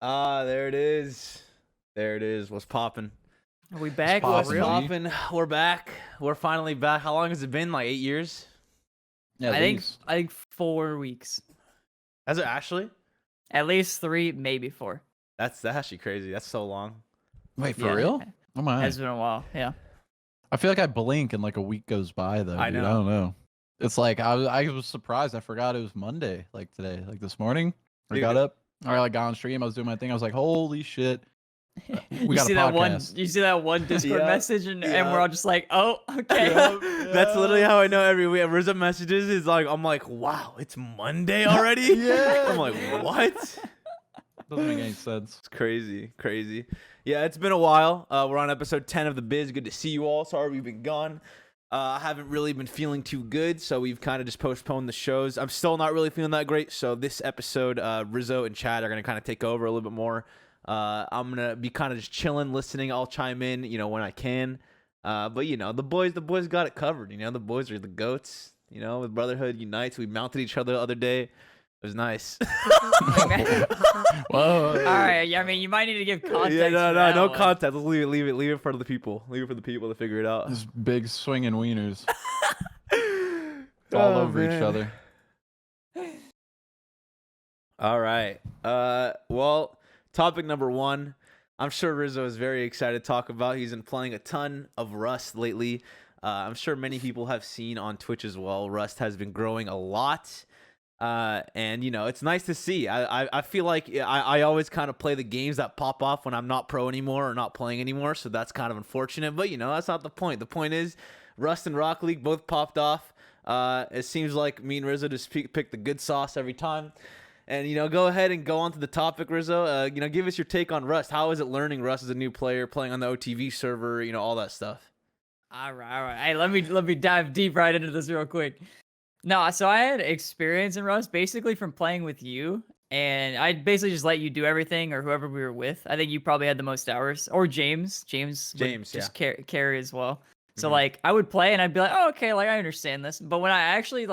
Ah, there it is. There it is. What's popping? Are we back? What's For real? popping? We're back. We're finally back. How long has it been? Like 8 years? Yeah, I think 4 weeks. Has it actually? At least 3, maybe 4. That's actually crazy. That's so long. Wait, for Yeah. real? Oh my! It's been a while. Yeah. I feel like I blink and like a week goes by though. I Dude. know. I don't know. It's like I was surprised. I forgot it was Monday. Like today, like this morning. I Dude. got up. Or like got on stream. I was doing my thing. I was like, holy shit. We you got see a that podcast. you see that one Discord Yeah. message and Yeah. we're all just like, oh, okay. That's literally how I know every week. Rizzo messages is like, I'm like, wow, it's Monday already? Yeah. I'm like, what? Doesn't make any sense. It's crazy. Yeah, it's been a while. We're on episode 10 of the Biz. Good to see you all. Sorry we've been gone. I haven't really been feeling too good, so we've kind of just postponed the shows. I'm still not really feeling that great, so this episode, Rizzo and Chad are going to kind of take over a little bit more. I'm going to be kind of just chilling, listening. I'll chime in, when I can. But, the boys got it covered. The boys are the GOATs. With Brotherhood Unites. We mounted each other the other day. It was nice. Whoa. All right. Yeah, I mean, you might need to give context. Yeah, for that no one. context. Let's leave it for the people. Leave it for the people to figure it out. This big swinging wieners all over each other. All right. Well, topic number 1. I'm sure Rizzo is very excited to talk about. He's been playing a ton of Rust lately. I'm sure many people have seen on Twitch as well. Rust has been growing a lot. And it's nice to see. I feel like I always kind of play the games that pop off when I'm not pro anymore or not playing anymore, so that's kind of unfortunate, but that's not the point. The point is Rust and Rocket League both popped off. It seems like me and Rizzo just pick the good sauce every time. And go ahead and go on to the topic, Rizzo. Give us your take on Rust. How is it learning Rust as a new player, playing on the OTV server, all that stuff? All right. Hey, let me dive deep right into this real quick. No, so I had experience in Rust basically from playing with you, and I basically just let you do everything or whoever we were with. I think you probably had the most hours, or James would just carry as well. So like I would play and I'd be like, oh, okay, like I understand this. But when I actually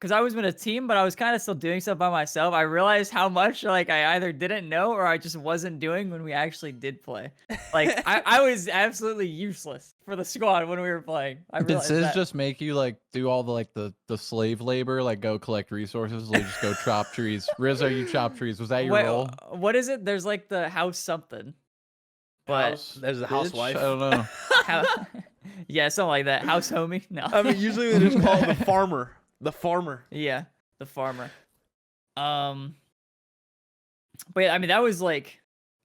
because I was in a team, but I was kind of still doing stuff by myself, I realized how much like I either didn't know or I just wasn't doing when we actually did play. Like I was absolutely useless for the squad when we were playing. Did Sizz just make you like do all the slave labor, like go collect resources, like just go chop trees? Rizzo, you chop trees. Was that your role? What is it? There's like the house something. But there's the housewife. I don't know. Yeah, something like that. House homie. No. I mean, usually they just call it the farmer. The farmer. Yeah, the farmer. But yeah, I mean that was like,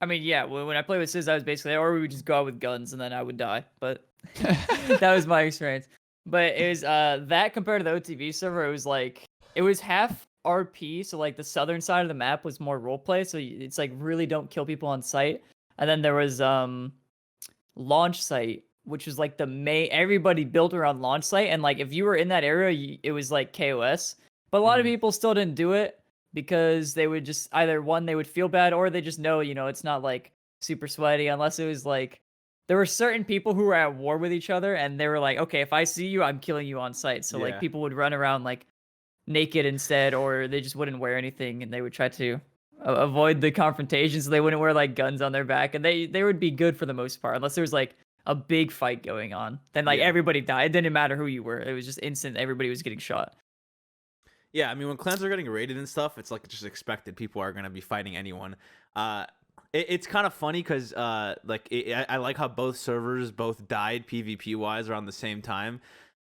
yeah, when I played with Sizz, I was basically, or we would just go out with guns and then I would die. But that was my experience. But it was that compared to the OTV server, it was half RP, so like the southern side of the map was more roleplay, so it's like really don't kill people on site. And then there was launch site, which was like the main, everybody built around launch site, and like if you were in that area, it was like KOS. But a lot of people still didn't do it because they would just either one, they would feel bad, or they just know, it's not like super sweaty unless it was like there were certain people who were at war with each other and they were like, okay, if I see you, I'm killing you on site. So like people would run around like naked instead, or they just wouldn't wear anything and they would try to avoid the confrontation, so they wouldn't wear like guns on their back, and they would be good for the most part unless there was like a big fight going on. Then like everybody died. It didn't matter who you were. It was just instant. Everybody was getting shot. Yeah, I mean, when clans are getting raided and stuff, it's like just expected. People are gonna be fighting anyone. It's kind of funny because I like how both servers both died PvP wise around the same time.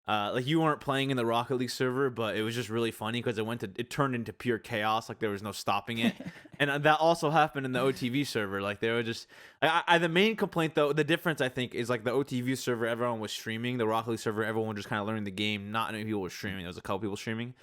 Like you weren't playing in the Rocket League server, but it was just really funny because it turned into pure chaos. Like there was no stopping it, and that also happened in the OTV server. Like they were just, the main complaint though, the difference I think is like the OTV server, everyone was streaming. The Rocket League server, everyone just kind of learning the game. Not many people were streaming. There was a couple people streaming,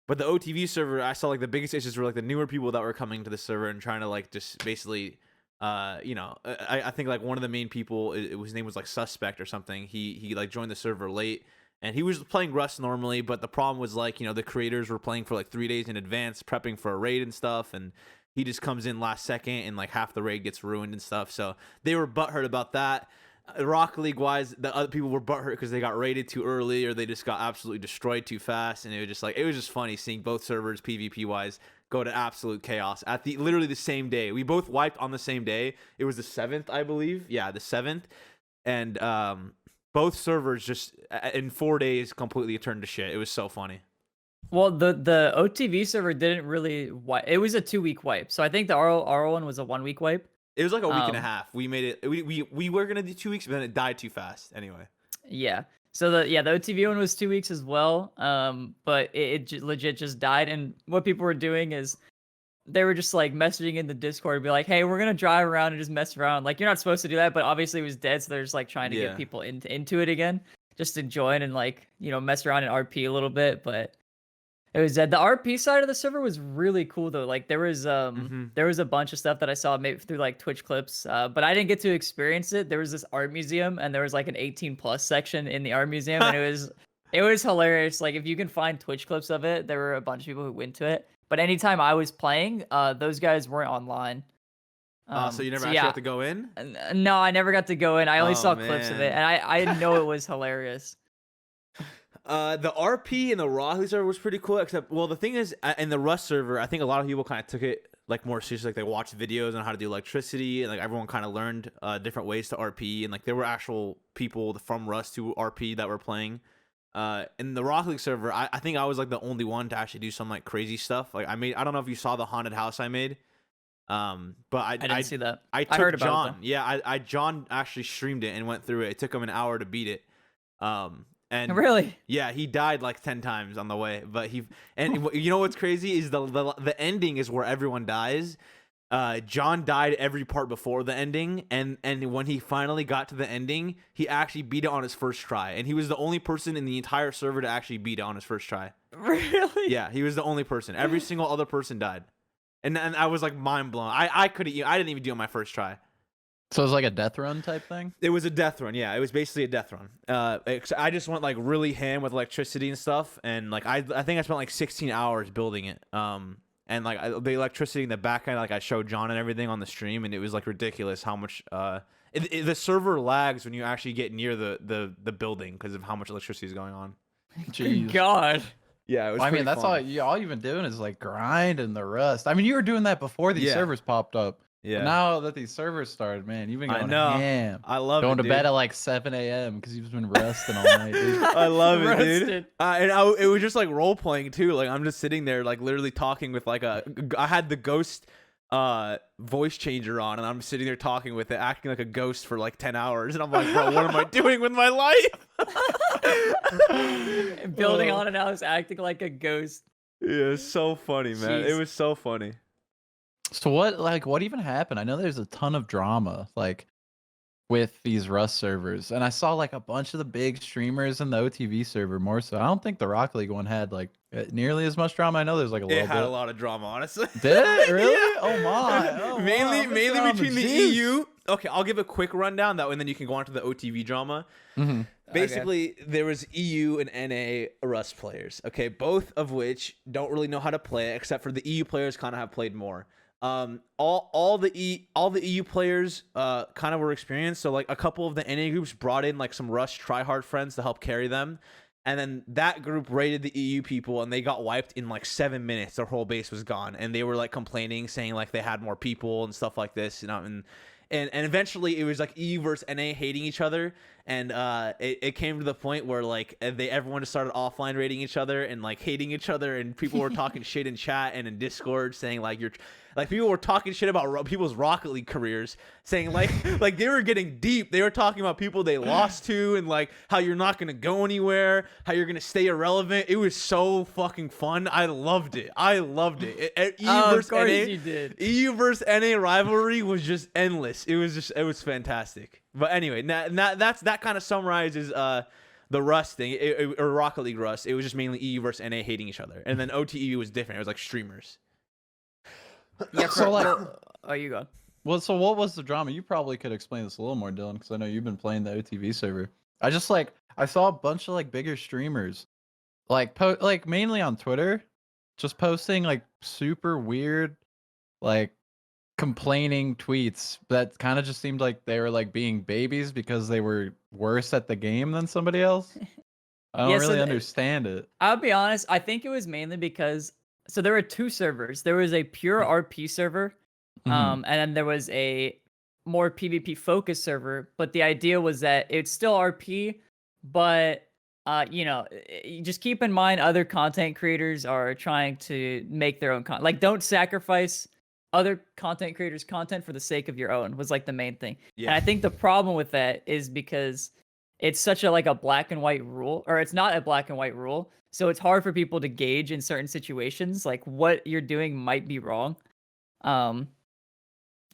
but the OTV server, I saw like the biggest issues were like the newer people that were coming to the server and trying to like just basically. I think like one of the main people, his name was like Suspect or something. He like joined the server late. And he was playing Rust normally, but the problem was like, the creators were playing for like 3 days in advance, prepping for a raid and stuff. And he just comes in last second and like half the raid gets ruined and stuff. So they were butthurt about that. Rocket League wise, the other people were butthurt because they got raided too early or they just got absolutely destroyed too fast. And it was just funny seeing both servers PvP wise go to absolute chaos at literally the same day. We both wiped on the same day. It was the 7th, I believe. Yeah, the 7th. And both servers just in 4 days completely turned to shit. It was so funny. Well, the OTV server didn't really wipe. It was a 2-week wipe. So I think the RL one was a 1-week wipe. It was like a week and a half. We made it. We were gonna do 2 weeks, but then it died too fast. Anyway. Yeah. So the OTV one was 2 weeks as well. But it legit just died. And what people were doing is they were just like messaging in the Discord and be like, "Hey, we're gonna drive around and just mess around." Like, you're not supposed to do that, but obviously it was dead, so they're just like trying to get people into it again, just to join and like, you know, mess around in RP a little bit. But it was dead. The RP side of the server was really cool though. Like there was a bunch of stuff that I saw maybe through like Twitch clips, but I didn't get to experience it. There was this art museum, and there was like an 18+ section in the art museum, and it was hilarious. Like if you can find Twitch clips of it, there were a bunch of people who went to it. But anytime I was playing, those guys weren't online. So you never actually got to go in? No, I never got to go in. I only saw clips of it, and I know it was hilarious. The RP and the Rocket server was pretty cool, except, well, the thing is, in the Rust server, I think a lot of people kind of took it like more seriously. Like they watched videos on how to do electricity, and like everyone kind of learned different ways to RP, and like there were actual people from Rust who RP that were playing. In the Rocket League server, I think I was like the only one to actually do some like crazy stuff. Like I don't know if you saw the haunted house I made. But I didn't see that. I took heard about John. it, yeah, John actually streamed it and went through it. It took him an hour to beat it. And really, yeah, he died like 10 times on the way. But you know what's crazy is the ending is where everyone dies. John died every part before the ending, and when he finally got to the ending, he actually beat it on his first try, and he was the only person in the entire server to actually beat it on his first try. Really? Yeah, he was the only person. Every single other person died, and I was like mind blown. I didn't even do it on my first try. So it was like a death run type thing? It was a death run, yeah. It was basically a death run. I just went like really ham with electricity and stuff, and like I think I spent like 16 hours building it. And like the electricity in the back end, like I showed John and everything on the stream, and it was like ridiculous how much the server lags when you actually get near the building because of how much electricity is going on. Jeez. God. Yeah, it was. Well, I mean, pretty that's fun. all you've been doing is like grind and the Rust. I mean, you were doing that before these servers popped up. Yeah. But now that these servers started, man, you've been going ham. I love going it, to dude. bed at like 7 a.m. because you've been resting all night, dude. I love it, dude. It was just like role playing too. Like I'm just sitting there, like literally talking with like I had the ghost voice changer on, and I'm sitting there talking with it, acting like a ghost for like 10 hours, and I'm like, bro, what am I doing with my life? Building on it now is acting like a ghost. Yeah, it's so funny, man. Jeez. It was so funny. So what even happened? I know there's a ton of drama like with these Rust servers, and I saw like a bunch of the big streamers in the OTV server more so. I don't think the Rocket League one had like nearly as much drama. I know there's like a little It had bit. a lot of drama, honestly. Did it really? Yeah. Oh my! Oh, mainly drama. between the Jeez. EU. Okay, I'll give a quick rundown and then you can go on to the OTV drama. Mm-hmm. Basically, there was EU and NA Rust players. Okay, both of which don't really know how to play, except for the EU players kind of have played more. All the EU players kind of were experienced. So like a couple of the NA groups brought in like some Rust tryhard friends to help carry them. And then that group raided the EU people, and they got wiped in like 7 minutes. Their whole base was gone, and they were like complaining, saying like they had more people and stuff like this, you know. And eventually it was like EU versus NA hating each other, and it came to the point where like everyone just started offline raiding each other and like hating each other, and people were talking shit in chat and in Discord, saying like people were talking shit about people's Rocket League careers, saying like they were getting deep. They were talking about people they lost to, and like how you're not gonna go anywhere, how you're gonna stay irrelevant. It was so fucking fun. I loved it. Of course you did. EU versus NA rivalry was just endless. It was fantastic. But anyway, that kind of summarizes the Rust thing, or Rocket League Rust. It was just mainly EU versus NA hating each other, and then OTE was different. It was like streamers. Yeah, So like, oh, you go. well, so what was the drama? You probably could explain this a little more, Dylan, because I know you've been playing the OTV server. I saw a bunch of like bigger streamers, like mainly on Twitter, just posting like super weird, like complaining tweets that kind of just seemed like they were like being babies because they were worse at the game than somebody else. I don't really understand it. I'll be honest. I think it was mainly because so there were two servers. There was a pure RP server, and then there was a more PvP focused server. But the idea was that it's still RP, but you know, you just keep in mind other content creators are trying to make their own content. Like, don't sacrifice other content creators' content for the sake of your own was like the main thing. And I think the problem with that is because it's such a like a black and white rule, or it's not a black and white rule. So it's hard for people to gauge in certain situations, like what you're doing might be wrong.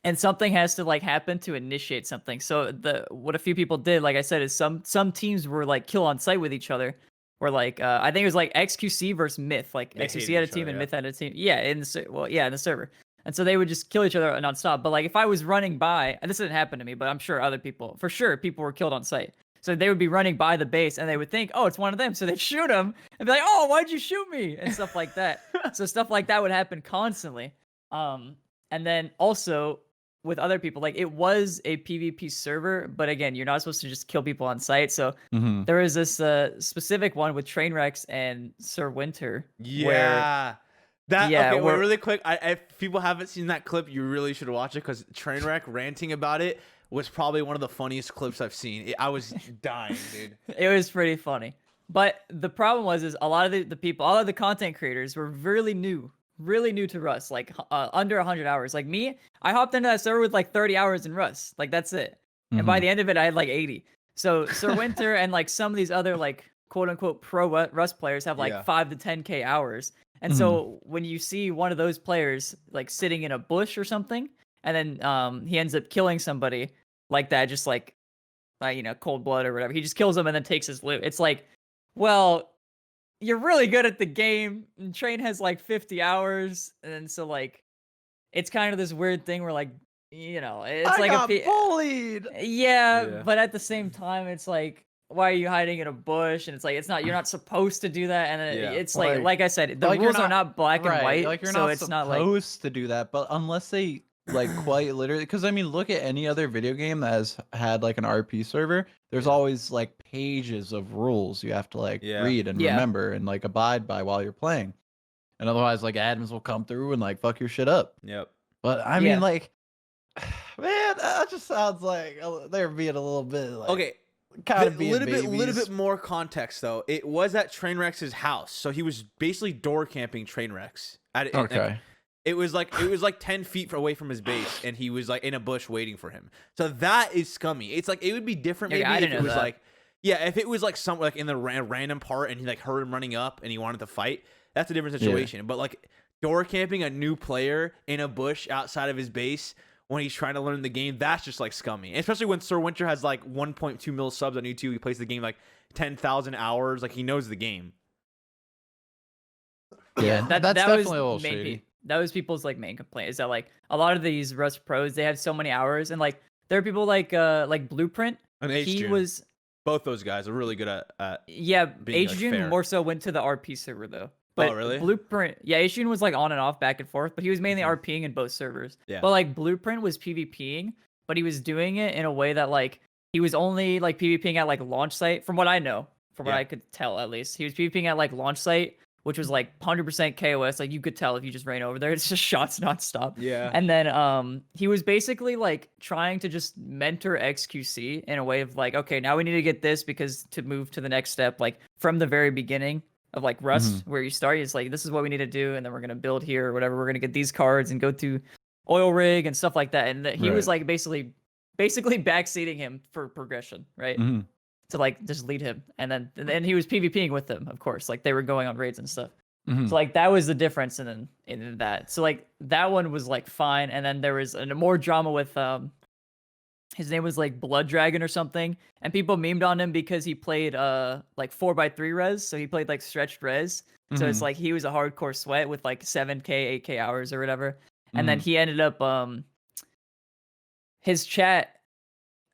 And something has to like happen to initiate something. So what a few people did, like I said, is some teams were like kill on site with each other. Or like I think it was like XQC versus Myth. Like They XQC hated had a each team other, and yeah. Myth had a team. Yeah, in the server. And so they would just kill each other nonstop. But like if I was running by, and this didn't happen to me, but I'm sure other people, for sure, people were killed on site. So they would be running by the base and they would think, oh, it's one of them. So they'd shoot them and be like, oh, why'd you shoot me? And stuff like that. So stuff like that would happen constantly. And then also with other people, like it was a PvP server, but again, you're not supposed to just kill people on site. So there was this specific one with Trainwrecks and Sir Winter. Yeah. Okay, wait, where- really quick. If people haven't seen that clip, you really should watch it because Trainwreck ranting about it was probably one of the funniest clips I've seen. I was dying, dude. It was pretty funny. But the problem is a lot of the people, all of the content creators were really new to Rust, like under 100 hours. Like me, I hopped into that server with like 30 hours in Rust. Like that's it. And by the end of it, I had like 80. So Sir Winter and like some of these other like quote unquote pro Rust players have like 5 to 10K hours. And so when you see one of those players like sitting in a bush or something, and then he ends up killing somebody like that, just like you know, cold blood or whatever. He just kills him and then takes his loot. It's like, well, you're really good at the game. And Train has like 50 hours, and so like, it's kind of this weird thing where like, you know, it's I like got bullied. Yeah, but at the same time, it's like, why are you hiding in a bush? And it's like, you're not supposed to do that. And it's like I said, the like, rules are not black and white, Like you're so not it's supposed not like to do that, but unless they like quite literally, because I mean, look at any other video game that has had like an RP server. There's always like pages of rules you have to like read and remember and like abide by while you're playing, and otherwise like admins will come through and like fuck your shit up. Yep. But I mean, like, man, that just sounds like they're being a little bit like Okay. kind of A little bit more context though. It was at Trainwreck's house, so he was basically door camping Trainwreck's. Okay. It was like 10 feet away from his base, and he was like in a bush waiting for him. So that is scummy. It's like it would be different maybe if it was like, if it was like some like in the random part, and he like heard him running up and he wanted to fight. That's a different situation. But like door camping a new player in a bush outside of his base when he's trying to learn the game, that's just like scummy. Especially when Sir Winter has like 1.2 mil subs on YouTube. He plays the game like 10,000 hours. Like he knows the game. Yeah, that's definitely a little shady. That was people's like main complaint, is that like a lot of these Rust pros, they have so many hours, and like there are people like Blueprint. And he was both those guys are really good at being, Adrian like, fair. more so went to the RP server though. But really? Blueprint, Adrian was like on and off, back and forth, but he was mainly RPing in both servers. Yeah. But like Blueprint was PvPing, but he was doing it in a way that like he was only like PvPing at like launch site, from what I know, from what I could tell at least. He was PvPing at like launch site, which was like 100% KOS. Like you could tell if you just ran over there, it's just shots nonstop. Yeah. And then he was basically like trying to just mentor XQC in a way of like, okay, now we need to get this because to move to the next step, like from the very beginning of like Rust, where you start, it's like, this is what we need to do, and then we're gonna build here or whatever. We're gonna get these cards and go to oil rig and stuff like that. And he was like basically backseating him for progression, right? To like just lead him, and then he was PvPing with them, of course, like they were going on raids and stuff. So like that was the difference in that. So like that one was like fine, and then there was more drama with his name was like Blood Dragon or something, and people memed on him because he played like 4x3 res, so he played like stretched res. So it's like he was a hardcore sweat with like 7K 8K hours or whatever, and then he ended up his chat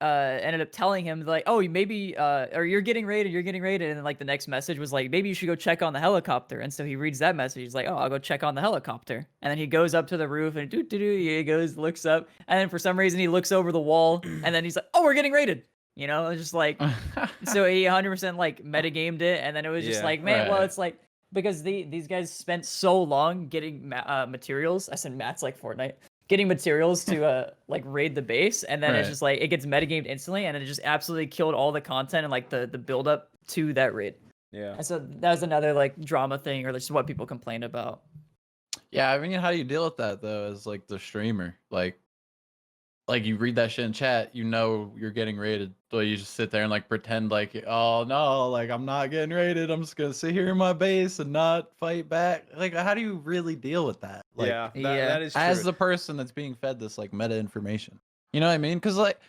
ended up telling him like, oh, maybe or you're getting raided, and then like the next message was like, maybe you should go check on the helicopter. And so he reads that message, he's like, oh, I'll go check on the helicopter. And then he goes up to the roof and he goes, looks up, and then for some reason he looks over the wall, and then he's like, oh, we're getting raided, you know. It's just like so he 100% like metagamed it, and then it was just like, man, well, it's like because these guys spent so long getting materials. I said mats like Fortnite. Getting materials to like raid the base, and then it's Right. just like it gets metagamed instantly, and it just absolutely killed all the content and like the build up to that raid. Yeah. And so that was another like drama thing, or just what people complained about. Yeah, I mean, how do you deal with that though? As like the streamer, like you read that shit in chat, you know you're getting raided, so you just sit there and like pretend like, oh no, like I'm not getting raided. I'm just gonna sit here in my base and not fight back. Like, how do you really deal with that? Like, yeah, Yeah. that is true. as the person that's being fed this like meta information, you know what I mean? Because like,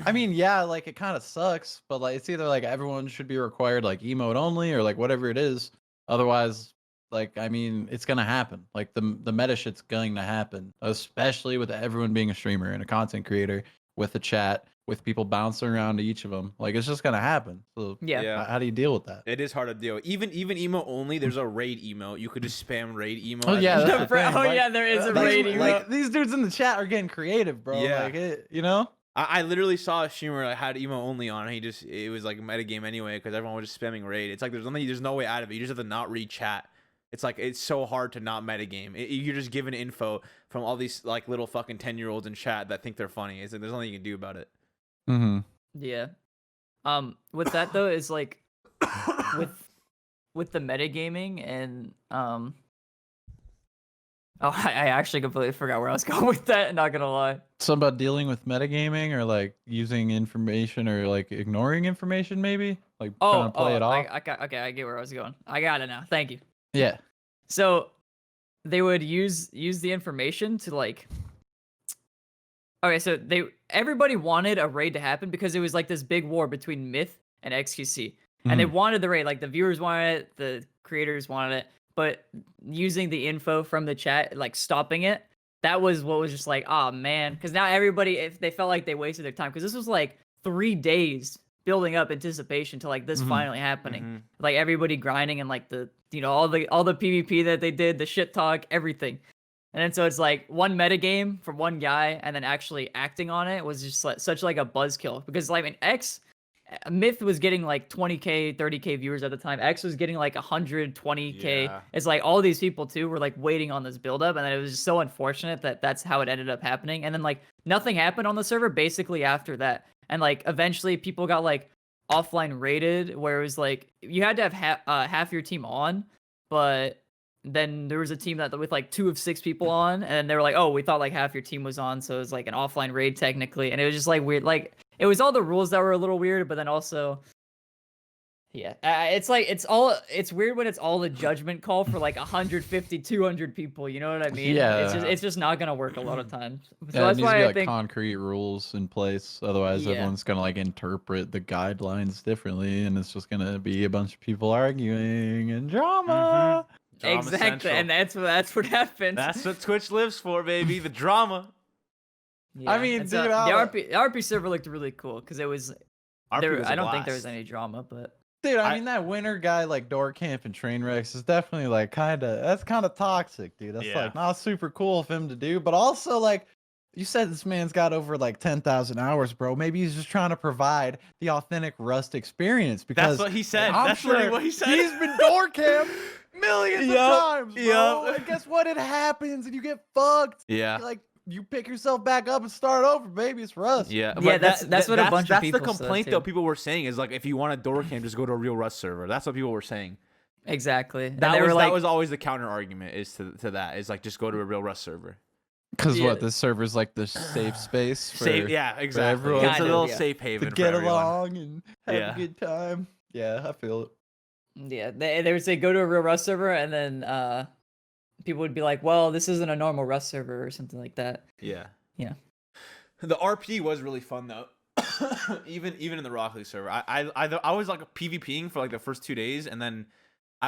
I mean, yeah, like it kind of sucks, but like it's either like everyone should be required like emote only or like whatever it is. Otherwise, like I mean, it's gonna happen. Like the meta shit's going to happen, especially with everyone being a streamer and a content creator with a chat with people bouncing around to each of them. Like it's just gonna happen. So Yeah. Yeah. how do you deal with that? It is hard to deal. Even emo only, there's a raid emo. You could just spam raid emo. Oh as yeah, a that's chat. the thing. Oh Like, yeah, there is a these- raid emote. Like these dudes in the chat are getting creative, bro. Yeah. Like it, you know. I literally saw a streamer that had emo only on. And it was like a metagame anyway because everyone was just spamming raid. It's like there's no way out of it. You just have to not read chat. It's like it's so hard to not metagame. You're just given info from all these like little fucking 10-year-olds in chat that think they're funny. It's like there's nothing you can do about it. Mm-hmm. Yeah. With that though, is like with the metagaming and oh, I actually completely forgot where I was going with that. Not gonna lie. Something about dealing with metagaming or like using information or like ignoring information, maybe like trying to play it off. Okay, I get where I was going. I got it now. Thank you. Yeah. So they would use the information to like. Okay, so everybody wanted a raid to happen because it was like this big war between Myth and XQC, and they wanted the raid. Like the viewers wanted it, the creators wanted it, but using the info from the chat, like stopping it, that was what was just like, oh man, because now everybody, if they felt like they wasted their time, because this was like 3 days building up anticipation to like this finally happening, like everybody grinding and like the all the PvP that they did, the shit talk, everything. And then so it's like one metagame from one guy, and then actually acting on it was just like such like a buzzkill, because like in Myth was getting like 20k, 30k viewers at the time. X was getting like 120k. Yeah. It's like all these people too were like waiting on this build up, and then it was just so unfortunate that that's how it ended up happening. And then like nothing happened on the server basically after that. And like eventually people got like offline rated, where it was like you had to have half your team on, but then there was a team that with like 2 of 6 people on, and they were like, oh, we thought like half your team was on, so it was like an offline raid technically. And it was just like weird. Like it was all the rules that were a little weird, but then also yeah, it's like it's weird when it's all a judgment call for like 150, 200 people, you know what I mean? Yeah. It's just not gonna work a lot of times. So Yeah, it that's needs to why be I like think concrete rules in place. Otherwise, Yeah. everyone's gonna like interpret the guidelines differently, and it's just gonna be a bunch of people arguing and drama. Drama exactly, Central. and that's what happens. That's what Twitch lives for, baby. The drama. Yeah. I mean, and so dude, the RP server looked really cool because it was RP there. was a I don't think there was blast. any drama, but Dude, I I- mean that winter guy like door camp and train wrecks is definitely like that's kind of toxic, dude. That's Yeah. like not super cool of him to do, but also like you said, this man's got over like 10,000 hours, bro. Maybe he's just trying to provide the authentic Rust experience because That's what he said. I'm That's sure literally what he said. he's been door camped millions of Yup, times, bro. yup. And guess what? It happens and you get fucked. Yeah. Like you pick yourself back up and start over, baby. It's Rust. Yeah, Yeah, but that's what a bunch of that's people the said, complaint too. though. People were saying is like if you want a door cam, just go to a real Rust server. That's what people were saying. exactly. And That they was were like, that was always the counter argument is to that is like just go to a real Rust server. Because Yeah. what this server's like the safe space for Safe, yeah, exactly. everyone. It's a Kind of, little yeah. safe to haven get for everyone. along and have Yeah. a good time. Yeah, I feel it. yeah, they would say go to a real Rust server, and then people would be like, well, this isn't a normal Rust server or something like that. Yeah. Yeah. The RP was really fun though. even in the Rocket League server, I was like PvPing for like the first 2 days, and then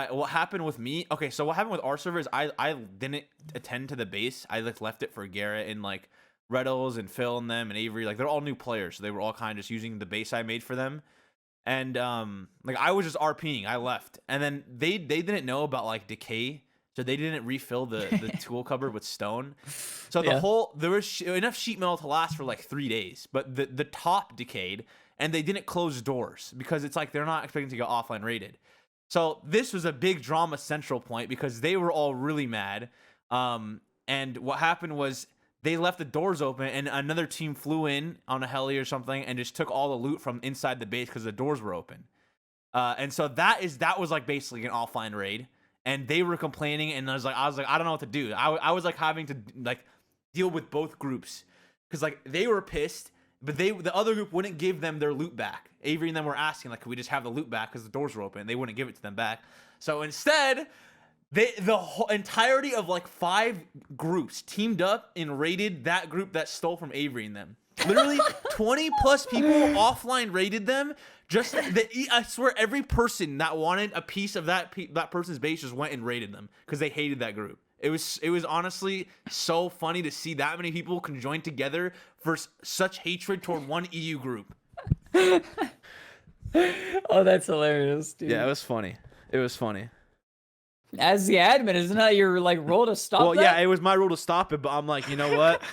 what happened with me? Okay, so what happened with our server is I didn't attend to the base. I like left it for Garrett and like Reddles and Phil and them and Avery. Like they're all new players, so they were all kind of just using the base I made for them. And like I was just RPing. I left, and then they didn't know about like decay. So they didn't refill the tool cupboard with stone. So the Yeah. there was enough sheet metal to last for like 3 days, but the top decayed, and they didn't close doors because it's like they're not expecting to go offline rated. So this was a big drama central point because they were all really mad. And what happened was they left the doors open and another team flew in on a heli or something and just took all the loot from inside the base because the doors were open. And so that was like basically an offline raid. And they were complaining, and I was like, I don't know what to do. I was like having to like deal with both groups because like they were pissed, but the other group wouldn't give them their loot back. Avery and them were asking like, could we just have the loot back because the doors were open? They wouldn't give it to them back. So instead, the whole entirety of like 5 groups teamed up and raided that group that stole from Avery and them. Literally 20 plus people offline raided them. I swear every person that wanted a piece of that person's base just went and raided them because they hated that group. It was honestly so funny to see that many people conjoin together for such hatred toward one EU group. Oh, that's hilarious, dude. Yeah, it was funny. It was funny. As the admin, isn't that your like role to stop? Well, that? yeah, it was my rule to stop it, but I'm like, you know what?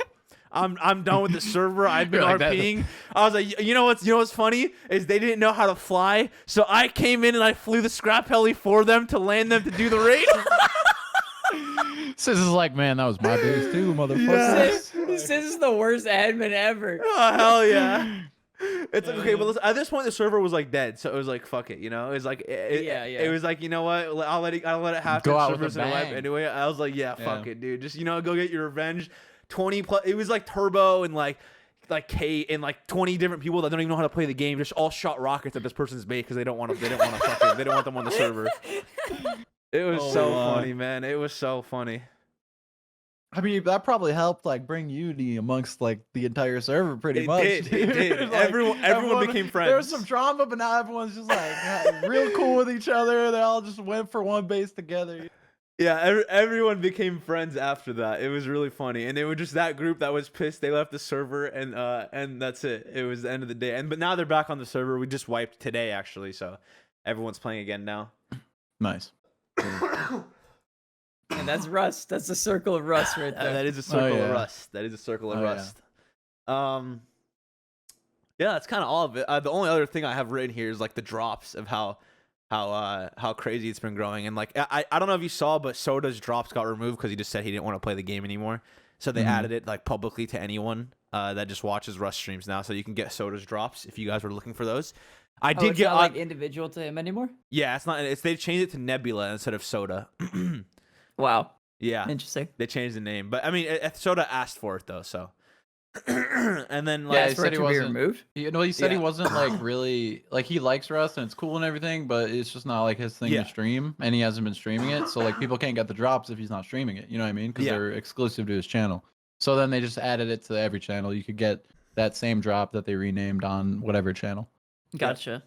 I'm done with the server. I've been Like RPing. I was like, you know what's funny is they didn't know how to fly, so I came in and I flew the scrap heli for them to land them to do the raid. Sizz is like, man, that was my base too, motherfucker. This is the worst admin ever. Oh hell yeah! It's like, okay, but listen, at this point the server was like dead, so it was like fuck it, you know. It was like it was like, you know what? I'll let it happen. Go out with Server's a gonna wipe bang. anyway. I was like, yeah, fuck it, dude. Just go get your revenge. 20 plus. It was like Turbo and like Kate and like 20 different people that don't even know how to play the game. Just all shot rockets at this person's base because they don't want them on the server. It was funny, man. It was so funny. I mean, that probably helped like bring unity amongst like the entire server pretty much. It did. Like, everyone became friends. There was some drama, but now everyone's just like real cool with each other. They all just went for one base together. Yeah, everyone became friends after that. It was really funny, and it was just that group that was pissed. They left the server, and that's it. It was the end of the day. But now they're back on the server. We just wiped today, actually, so everyone's playing again now. Nice. And that's Rust. That's the circle of Rust right there. That is a circle yeah. of Rust. That is a circle of Oh, Rust. Yeah, that's kind of all of it. The only other thing I have written here is like the drops of how crazy it's been growing. And like I don't know if you saw, but Soda's drops got removed because he just said he didn't want to play the game anymore. So they added it like publicly to anyone that just watches Rust streams now. So you can get Soda's drops if you guys were looking for those. I did it's get not like individual to him anymore. Yeah, it's not. They changed it to Nebula instead of Soda. Wow. Yeah, Interesting. they changed the name, but I mean, Soda asked for it though, so. And then like Yeah, he for said it he to be wasn't. removed. He said he Yeah. wasn't like really like he likes Rust and it's cool and everything, but it's just not like his thing Yeah. to stream, and he hasn't been streaming it. So like people can't get the drops if he's not streaming it. You know what I mean? Because Yeah. they're exclusive to his channel. So then they just added it to every channel. You could get that same drop that they renamed on whatever channel. Gotcha.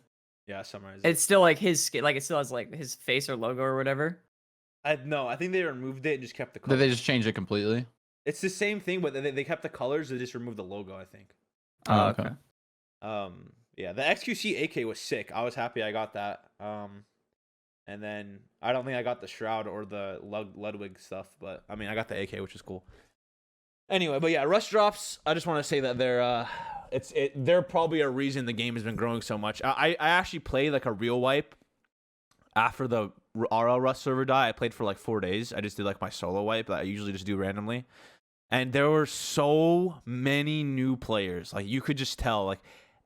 yeah, summarize. It's still like his skin, like it still has like his face or logo or whatever. I think they removed it and just kept the Did colors. they just change it completely? It's the same thing, but they kept the colors. They just removed the logo, I think. Oh, okay. Yeah, the XQC AK was sick. I was happy I got that. And then I don't think I got the Shroud or the Ludwig stuff, but I mean I got the AK, which is cool. Anyway, but yeah, Rust drops. I just want to say that they're probably a reason the game has been growing so much. I actually played like a real wipe after the RL Rust server died. I played for like 4 days. I just did like my solo wipe that I usually just do randomly. And there were so many new players. Like you could just tell, like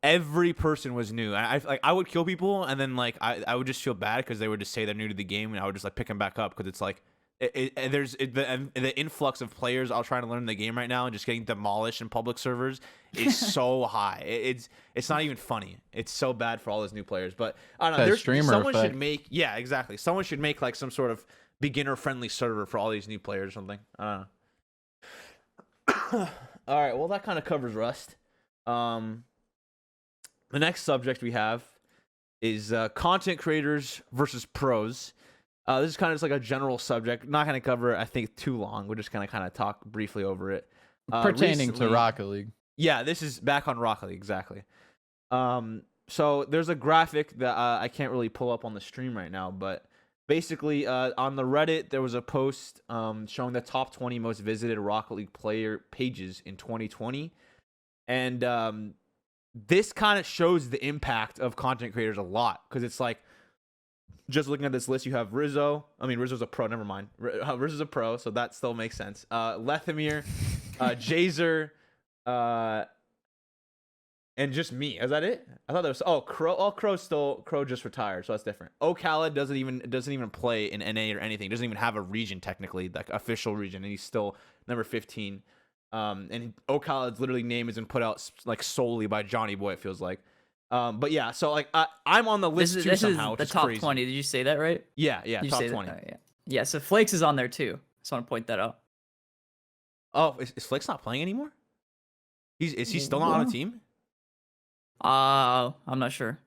every person was new. And I would kill people, and then like I would just feel bad because they would just say they're new to the game, and I would just like pick them back up because it's like the influx of players all trying to learn the game right now and just getting demolished in public servers is so high. It's not even funny. It's so bad for all those new players. But I don't know. That streamer someone effect. should make exactly. Someone should make like some sort of beginner friendly server for all these new players or something. I don't know. All right, well that kind of covers Rust. The next subject we have is content creators versus pros. This is kind of just like a general subject. Not going to cover it, I think, too long. We're just going to kind of talk briefly over it. Pertaining Recently- to Rocket League. Yeah, this is back on Rocket League, exactly. So there's a graphic that I can't really pull up on the stream right now, but basically on the Reddit, there was a post showing the top 20 most visited Rocket League player pages in 2020. And this kind of shows the impact of content creators a lot, because it's like just looking at this list, you have Rizzo. I mean, Rizzo's a pro. Never mind. Rizzo's a pro, so that still makes sense. Lethamir, Jazer, and just me. Is that it? I thought that was Crow. Oh, Crow just retired, so that's different. Khaled doesn't even play in NA or anything. Doesn't even have a region technically, like official region, and he's still number 15. And Khaled's literally name has been put out like solely by Johnny Boy. It feels like. But yeah, so like I'm on the list too somehow. This is the top 20. Did you say that right? Yeah, Did top 20. Yeah. So Flakes is on there too. Just want to point that out. Oh, is Flakes not playing anymore? Is he still not on the team? I'm not sure.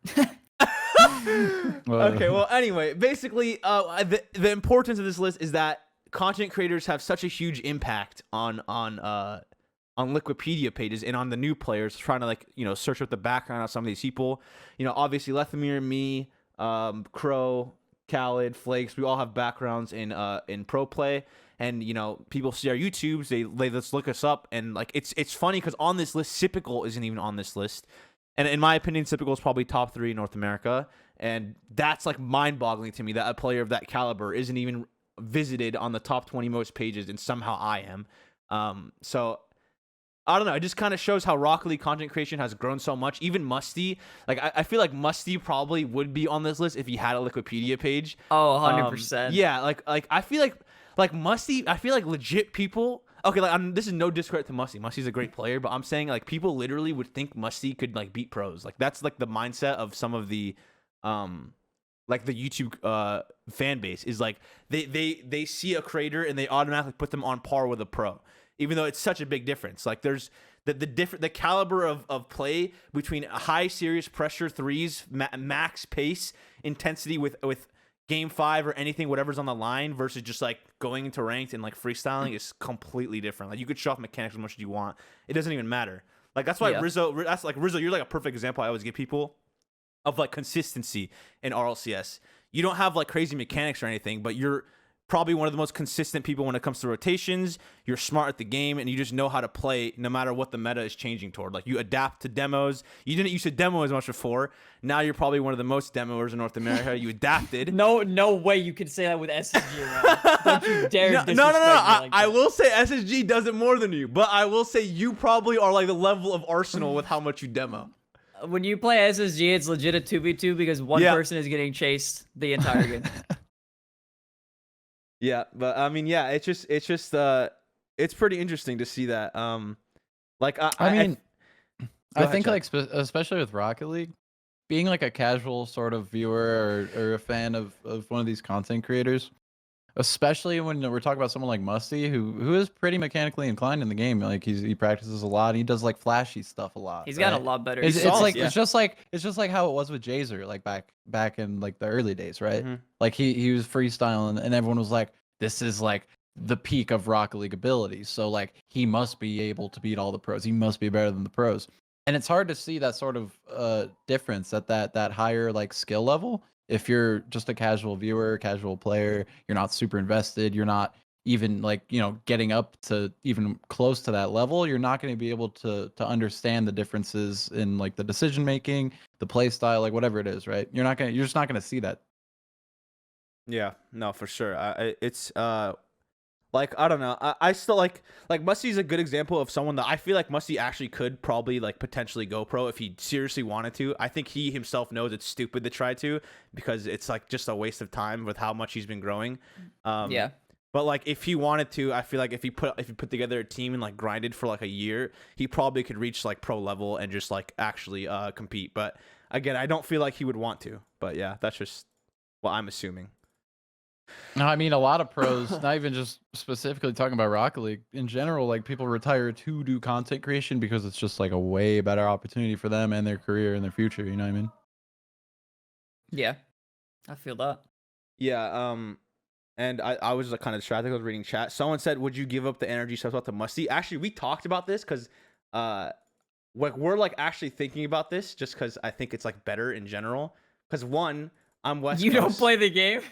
Okay, well, anyway, basically, the importance of this list is that content creators have such a huge impact on Liquipedia pages and on the new players trying to like search out the background of some of these people. Obviously Lethamir, me, Crow, Khaled, Flakes, we all have backgrounds in pro play, and people see our YouTubes, they just look us up, and like it's funny because on this list, Sypical isn't even on this list. And in my opinion, Sypical is probably top 3 in North America. And that's like mind-boggling to me that a player of that caliber isn't even visited on the top 20 most pages, and somehow I am. So I don't know. It just kind of shows how Rocket League content creation has grown so much. Even Musty, like I feel like Musty probably would be on this list if he had a Liquipedia page. Oh, 100%. Yeah, like I feel like Musty, I feel like legit people. Okay, like this is no discredit to Musty. Musty's a great player, but I'm saying like people literally would think Musty could like beat pros. Like that's like the mindset of some of the like the YouTube fan base is like they see a creator and they automatically put them on par with a pro, even though it's such a big difference. Like there's the caliber of play between high serious pressure threes, max pace intensity with game 5 or anything, whatever's on the line, versus just like going into ranked and like freestyling is completely different. Like you could show off mechanics as much as you want, it doesn't even matter. Like that's why Rizzo, you're like a perfect example I always give people of like consistency in RLCS. You don't have like crazy mechanics or anything, but you're probably one of the most consistent people when it comes to rotations. You're smart at the game, and you just know how to play no matter what the meta is changing toward. Like you adapt to demos. You didn't used to demo as much before. Now you're probably one of the most demoers in North America. You adapted. No way you could say that with SSG around. Don't you dare disrespect No. me like I that. will say SSG does it more than you, but I will say you probably are like the level of Arsenal with how much you demo. When you play SSG, it's legit a 2v2 because one person is getting chased the entire game. Yeah, but I mean, yeah, it's pretty interesting to see that. Like I think Chad. like especially with Rocket League, being like a casual sort of viewer or a fan of one of these content creators, especially when we're talking about someone like Musty, who is pretty mechanically inclined in the game. Like he practices a lot. He does like flashy stuff a lot. He's got a lot better. It's just like how it was with Jazer, like back in like the early days, right? Mm-hmm. Like he was freestyling, and everyone was like, this is like the peak of Rocket League ability. So like he must be able to beat all the pros. He must be better than the pros. And it's hard to see that sort of difference at that higher like skill level. If you're just a casual viewer, casual player, you're not super invested, you're not even like, getting up to even close to that level, you're not going to be able to understand the differences in like the decision making, the play style, like whatever it is, right? You're just not going to see that. Yeah, no, for sure. It's like I don't know. I still like Musty's a good example of someone that I feel like Musty actually could probably like potentially go pro if he seriously wanted to. I think he himself knows it's stupid to try to because it's like just a waste of time with how much he's been growing. Yeah. But like if he wanted to, I feel like if he put together a team and like grinded for like a year, he probably could reach like pro level and just like actually compete. But again, I don't feel like he would want to. But yeah, that's just what I'm assuming. No, I mean a lot of pros, not even just specifically talking about Rocket League in general, like people retire to do content creation because it's just like a way better opportunity for them and their career and their future, you know what I mean? Yeah. I feel that. Yeah, and I was like kind of distracted. I was reading chat. Someone said, "Would you give up the energy stuff out to Musty?" Actually, we talked about this because we're like actually thinking about this just because I think it's like better in general. Because one, I'm West Coast. You don't play the game?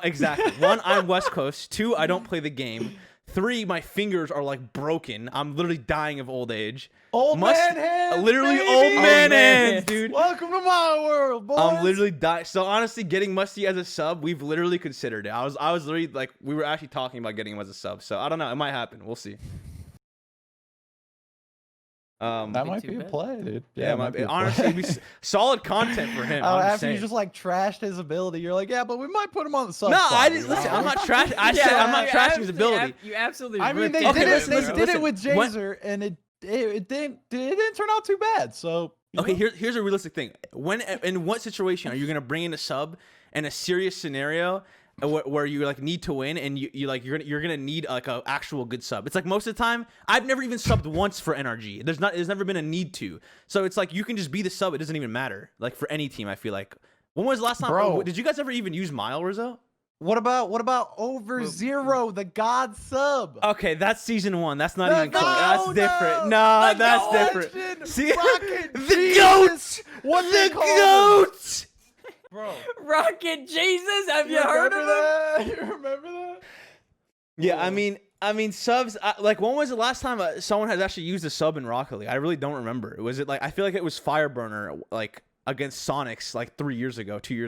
Exactly. One, I'm West Coast. Two, I don't play the game. 3, my fingers are like broken. I'm literally dying of old age. Old man hands, literally baby! old man man. hands, dude. Welcome to my world, boys. I'm literally dying. So honestly, getting Musty as a sub, we've literally considered it. I was literally like, we were actually talking about getting him as a sub. So I don't know, it might happen. We'll see. That might be a play, dude. Yeah, it might be. honestly, it'd be solid content for him. After you just like trashed his ability, you're like, yeah, but we might put him on the sub. No, spot, I didn't listen. I'm not trash. I said I'm not trashing his ability. You absolutely. I mean, they ripped did into it. They bro. did it with Jazer, and it didn't turn out too bad. So Okay, here's a realistic thing. When in what situation are you gonna bring in a sub in a serious scenario where you like need to win and you're gonna need like a actual good sub? It's like most of the time I've never even subbed once for NRG. There's never been a need to. So it's like you can just be the sub. It doesn't even matter. Like for any team, I feel like. When was the last time? Bro. Did you guys ever even use Mile, Rizzo? What about over Zero, the God sub? Okay, that's season 1. That's not The even close. That's goat! different. No, The that's goat! different. See, Rocket the Jesus! goat. What The they call him? goat. Bro. Rocket Jesus, have you heard of him? that? You remember that? Yeah, I mean subs. Like, when was the last time someone has actually used a sub in Rocket League? I really don't remember. Was it like I feel like it was Fireburner like against Sonics like 2 years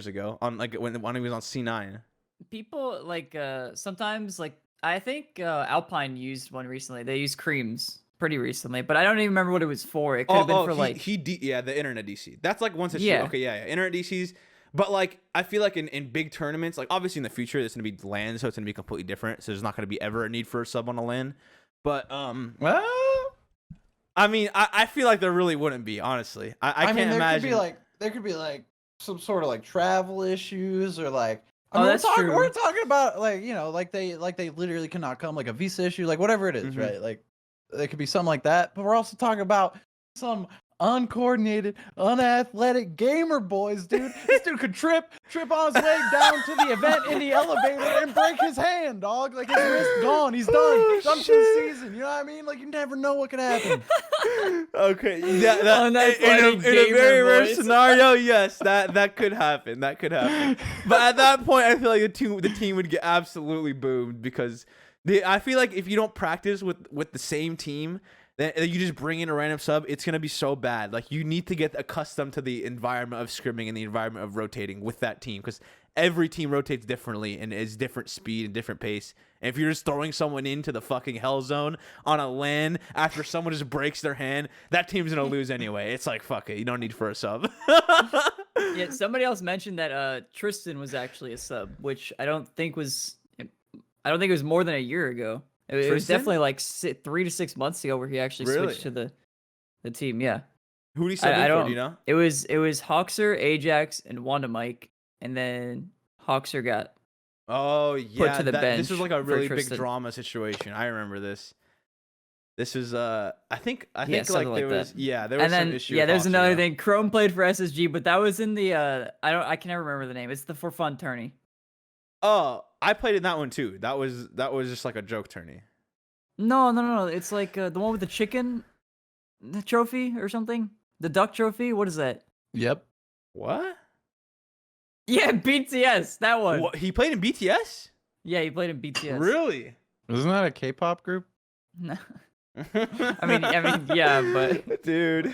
ago on like when he was on C9. People like sometimes like I think Alpine used one recently. They used creams pretty recently, but I don't even remember what it was for. It could have been for the internet DC. That's like one situation. Yeah. Okay, yeah, internet DCs. But like I feel like in big tournaments, like obviously in the future there's gonna be LANs, so it's gonna be completely different. So there's not gonna be ever a need for a sub on a LAN. But Well, I mean, I feel like there really wouldn't be, honestly. I can't mean, imagine. there could be like some sort of like travel issues or like. Oh, that's true. We're talking about like like they literally cannot come, like a visa issue, like whatever it is, Mhm. right? Like there could be something like that, but we're also talking about some uncoordinated, unathletic gamer boys, dude. This dude could trip on his way down to the event in the elevator and break his hand, dog. Like his wrist gone. He's done. Done for the season. You know what I mean? Like you never know what could happen. Okay, yeah, in a very rare scenario, yes, that could happen. That could happen. But at that point, I feel like the team would get absolutely boomed because I feel like if you don't practice with the same team, then you just bring in a random sub, it's gonna be so bad. Like you need to get accustomed to the environment of scrimming and the environment of rotating with that team because every team rotates differently and is different speed and different pace. And if you're just throwing someone into the fucking hell zone on a LAN after someone just breaks their hand, that team's gonna lose anyway. It's like fuck it, you don't need for a sub. Yeah, somebody else mentioned that Tristan was actually a sub, which I don't think it was more than a year ago. It was definitely like 3 to 6 months ago where he actually switched to the team. Yeah. Who did he sub in for? Do you know? It was Hawkser, Ajax, and Wanda Mike, and then Hawkser got put to the bench. This was like a really big Tristan. drama situation. I remember this. This was I think like something there like was that. there was And then some issue. yeah, with there's Hawkser, another yeah. thing. Chrome played for SSG, but that was in the I can never remember the name. It's the for fun tourney. Oh, I played in that one too. That was just like a joke tourney. No. It's like the one with the chicken trophy or something. The duck trophy. What is that? Yep. What? Yeah, BTS. That one. What? He played in BTS? Yeah, he played in BTS. Really? Isn't that a K-pop group? No. I mean, yeah, but dude.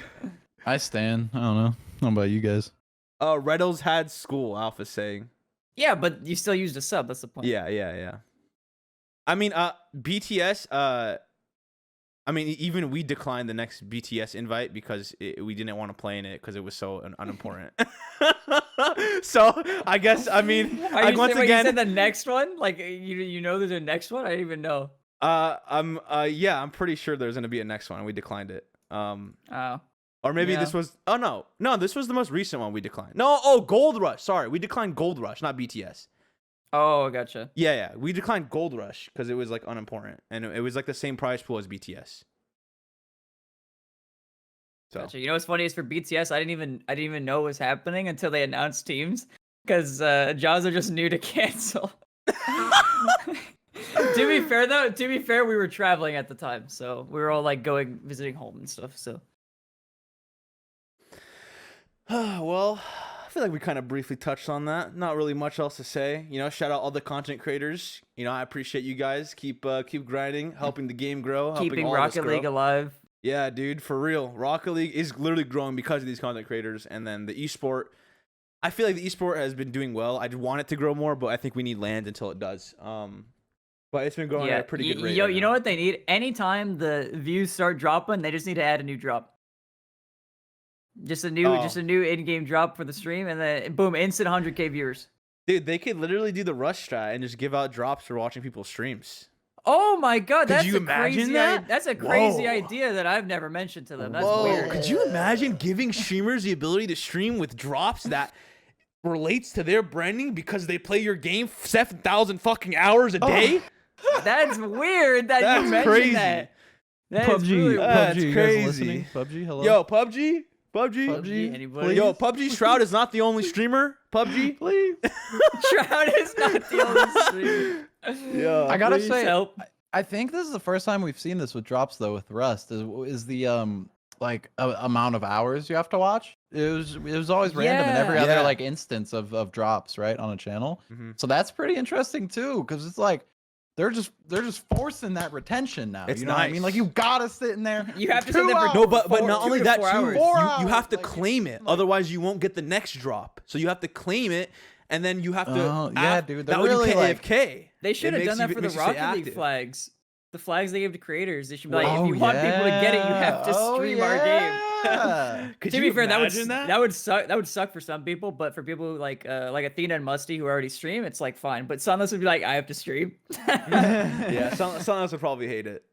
I stand. I don't know. I don't know about you guys. Reddles had school. Alpha saying. Yeah, but you still used a sub. That's the point. Yeah. I mean, BTS. I mean, even we declined the next BTS invite because we didn't want to play in it because it was so unimportant. So I guess once again, you said the next one. Like you know, there's a next one. I didn't even know. I'm pretty sure there's gonna be a next one. We declined it. Oh. Or maybe Yeah. this was. Oh no, this was the most recent one we declined. No, Gold Rush. Sorry, we declined Gold Rush, not BTS. Oh, gotcha. Yeah, we declined Gold Rush because it was like unimportant and it was like the same prize pool as BTS. So. Gotcha. You know what's funny is for BTS, I didn't even know what was happening until they announced teams because Jaws are just new to cancel. To be fair, we were traveling at the time, so we were all like visiting home and stuff. So. Well, feel like we kind of briefly touched on that. Not really much else to say. You know, shout out all the content creators. You know, I appreciate you guys. Keep grinding, helping the game grow, helping Keeping all of us Rocket grow. League alive. Yeah, dude, for real. Rocket League is literally growing because of these content creators. And then the esport, I feel like the esport has been doing well. I want it to grow more, but I think we need LANs until it does. But it's been growing at a pretty good rate. Yo, right you now. know what they need? Anytime the views start dropping, they just need to add a new drop. Just a new in-game drop for the stream, and then boom, instant 100K viewers. Dude, they could literally do the rush strat and just give out drops for watching people's streams. Oh my god, that's you a imagine crazy that? that's a crazy Whoa. idea that I've never mentioned to them. That's Whoa, weird. could you imagine giving streamers the ability to stream with drops that relates to their branding because they play your game 7,000 fucking hours a day? That's weird that That's you mentioned crazy. that. That is PUBG, really weird. That's PUBG, you guys crazy. listening? PUBG, hello. Yo, PUBG? PUBG? PUBG, Anybody? Yo, PUBG Shroud is not the only streamer. PUBG? please. Shroud is not the only streamer. Yeah, I gotta Please say, help. I think this is the first time we've seen this with drops though. With Rust, is the amount of hours you have to watch. It was always random in every Yeah. other Yeah. like instance of drops, right, on a channel. Mhm. So that's pretty interesting too, because it's like they're just forcing that retention now. It's you know what I mean? nice. Like you gotta sit in there. You have to 2 sit there for hours. No, but not 2 only to that 4 too. hours. You have to Like, claim it, like- otherwise you won't get the next drop. So you have to claim it, and then you have to. Oh, yeah, dude, they're That way you really, can't like- AFK. They should have makes done that you- for the makes you stay Rocket League active. flags. The flags they give to creators. They should be like, Oh, if you want people to get it, you have to yeah. stream our game. Yeah. Could To you be fair, that would imagine that would suck. That would suck for some people, but for people who like Athena and Musty who already stream, it's like fine. But some of us would be like, I have to stream. Yeah, some of us would probably hate it.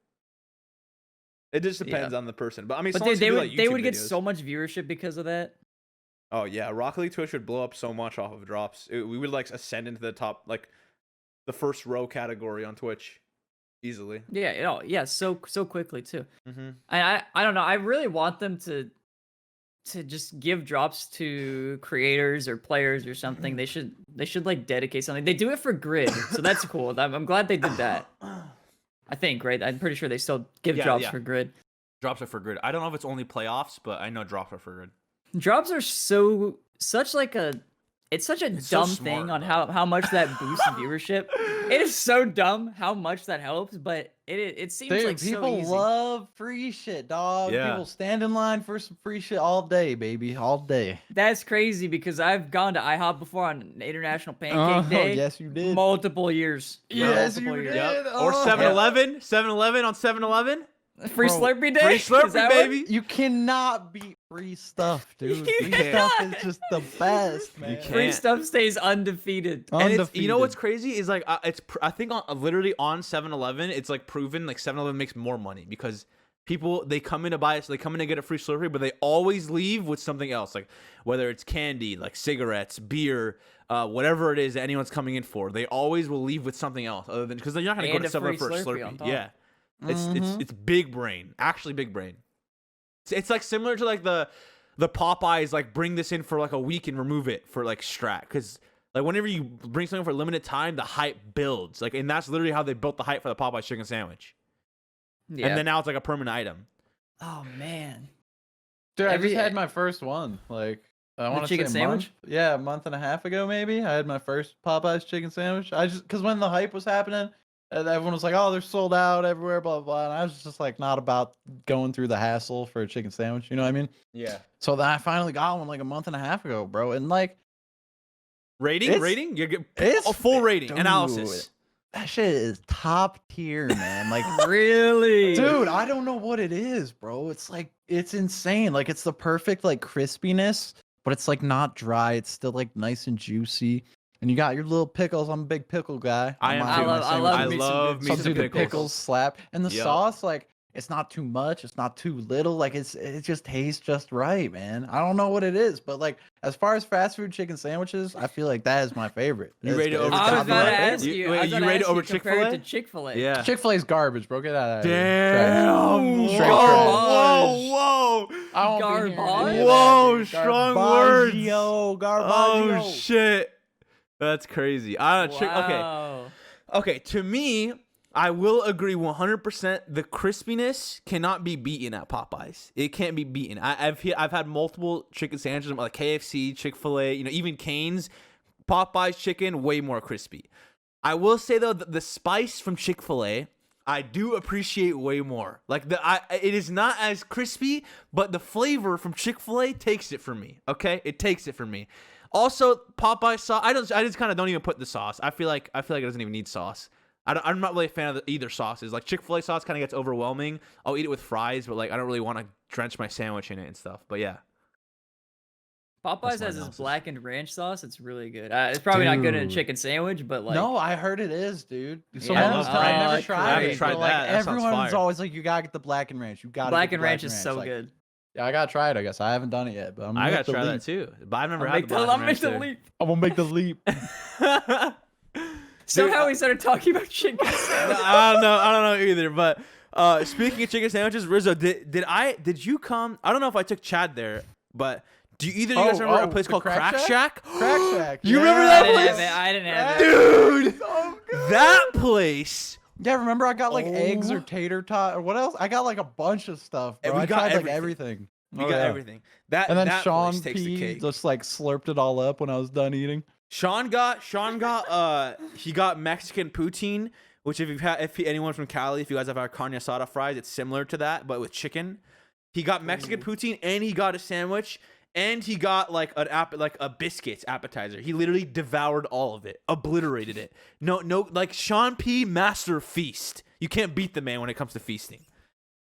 It just depends on the person. But I mean, But some of us they do, would like, they YouTube would get videos. so much viewership because of that. Oh yeah, Rocket League Twitch would blow up so much off of drops. We would like ascend into the top, like the first row category on Twitch, easily. Yeah, yeah, so quickly too. Mm-hmm. I don't know. I really want them to just give drops to creators or players or something. They should like dedicate something. They do it for grid, so that's cool. I'm glad they did that. I think, right? I'm pretty sure they still give Yeah, drops yeah. for grid. Drops are for grid. I don't know if it's only playoffs, but I know drops are for grid. Drops are such like a it's such a It's so dumb smart, thing on though. how much that boosts viewership. It is so dumb how much that helps, but it seems Dude, like so people easy. love free shit, dog. Yeah. People stand in line for some free shit all day, baby, all day. That's crazy because I've gone to IHOP before on International Pancake Day. Yes, you did. Multiple years. Yes, Multiple you years. did. Or Oh. 7-Eleven, 7-Eleven on 7-Eleven. Free Bro, Slurpee Day. Free Is Slurpee, that what- baby. You cannot beat free stuff, dude. You Free can't. stuff is just the best, man. can't. Free stuff stays undefeated. And it's, you know what's Undefeated. crazy is like I think literally on 7-Eleven it's like proven like 7-Eleven makes more money because people they come in to buy it, so they come in to get a free Slurpee, but they always leave with something else, like whether it's candy, like cigarettes, beer, whatever it is that anyone's coming in for. They always will leave with something else other than because they're not going to go And to a free 7-Eleven for a Slurpee on Slurpee. top. Yeah, it's Mhm. it's big brain, actually big brain. It's like similar to like the Popeyes like bring this in for like a week and remove it for like strat because like whenever you bring something for a limited time the hype builds like and that's literally how they built the hype for the Popeyes chicken sandwich Yeah. and then now it's like a permanent item. Oh man. Dude, I every- just had my first one. Like, I want to chicken say sandwich? Yeah, a month and a half ago, maybe. I had my first Popeyes chicken sandwich. Because when the hype was happening, everyone was like, "Oh, they're sold out everywhere," blah blah blah. And I was just like, not about going through the hassle for a chicken sandwich. You know what I mean? Yeah. So then I finally got one like a month and a half ago, bro. And like, Rating? It's- You get it's a full rating dude, analysis. that shit is top tier, man. Like, Really? dude, I don't know what it is, bro. It's like it's insane. Like it's the perfect like crispiness, but it's like not dry. It's still like nice and juicy. And you got your little pickles. I'm a big pickle guy. I am on my- too. my I love I me some love good me Some some dude, the pickles. pickles slap, and the Yup. sauce like it's not too much, it's not too little. Like it just tastes just right, man. I don't know what it is, but like as far as fast food chicken sandwiches, I feel like that is my favorite. You rate it over I was Chick-fil-A? about to ask You- you. wait, I was you about to rate it ask over compare it Chick-fil-A? to Chick-fil-A. Yeah. Chick-fil-A's garbage, bro. Get out of here. Damn. Straight Whoa, trash. whoa, whoa. I won't be hearing Garbage? any of that, Whoa, dude. strong words. Garbaggio, Oh Garbaggio. shit. That's crazy. Okay. Wow. Okay, to me, I will agree 100%. The crispiness cannot be beaten at Popeyes. It can't be beaten. I've had multiple chicken sandwiches like KFC, Chick-fil-A, even Cane's. Popeyes chicken way more crispy. I will say though, the spice from Chick-fil-A, I do appreciate way more. Like it is not as crispy, but the flavor from Chick-fil-A takes it for me. Okay, it takes it for me. Also, Popeye sauce. I just kind of don't even put the sauce. I feel like it doesn't even need sauce. I'm not really a fan of either sauces. Like Chick-fil-A sauce kind of gets overwhelming. I'll eat it with fries, but like I don't really want to drench my sandwich in it and stuff. But yeah. Popeyes has this blackened ranch sauce. It's really good. It's probably not good in a chicken sandwich, but like. No, I heard it is, dude. Yeah, Someone was telling me I never tried it. I haven't tried that. Everyone's always like, you gotta get the blackened ranch. You gotta. Blackened ranch is so good. Yeah, I gotta try it. I guess I haven't done it yet, but I gotta try that too. But I've never had the blackened ranch. I'm gonna make the leap. Somehow we started talking about chicken sandwiches. I don't know either. But speaking of chicken sandwiches, Rizzo, did you come? I don't know if I took Chad there, but do either of you guys remember a place called Crack Shack? Crack Shack. You remember that place? I didn't have it. Dude, so that place. Yeah, remember I got like eggs or tater tot or what else? I got like a bunch of stuff, bro. We got tried everything. like everything. We got everything. And then that Sean place takes the P cake. just like slurped it all up when I was done eating. Sean got he got Mexican poutine, which if anyone from Cali, if you guys have our carne asada fries, it's similar to that but with chicken. He got Mexican poutine and he got a sandwich and he got like a biscuits appetizer. He literally devoured all of it, obliterated it. No, like Sean P master feast. You can't beat the man when it comes to feasting.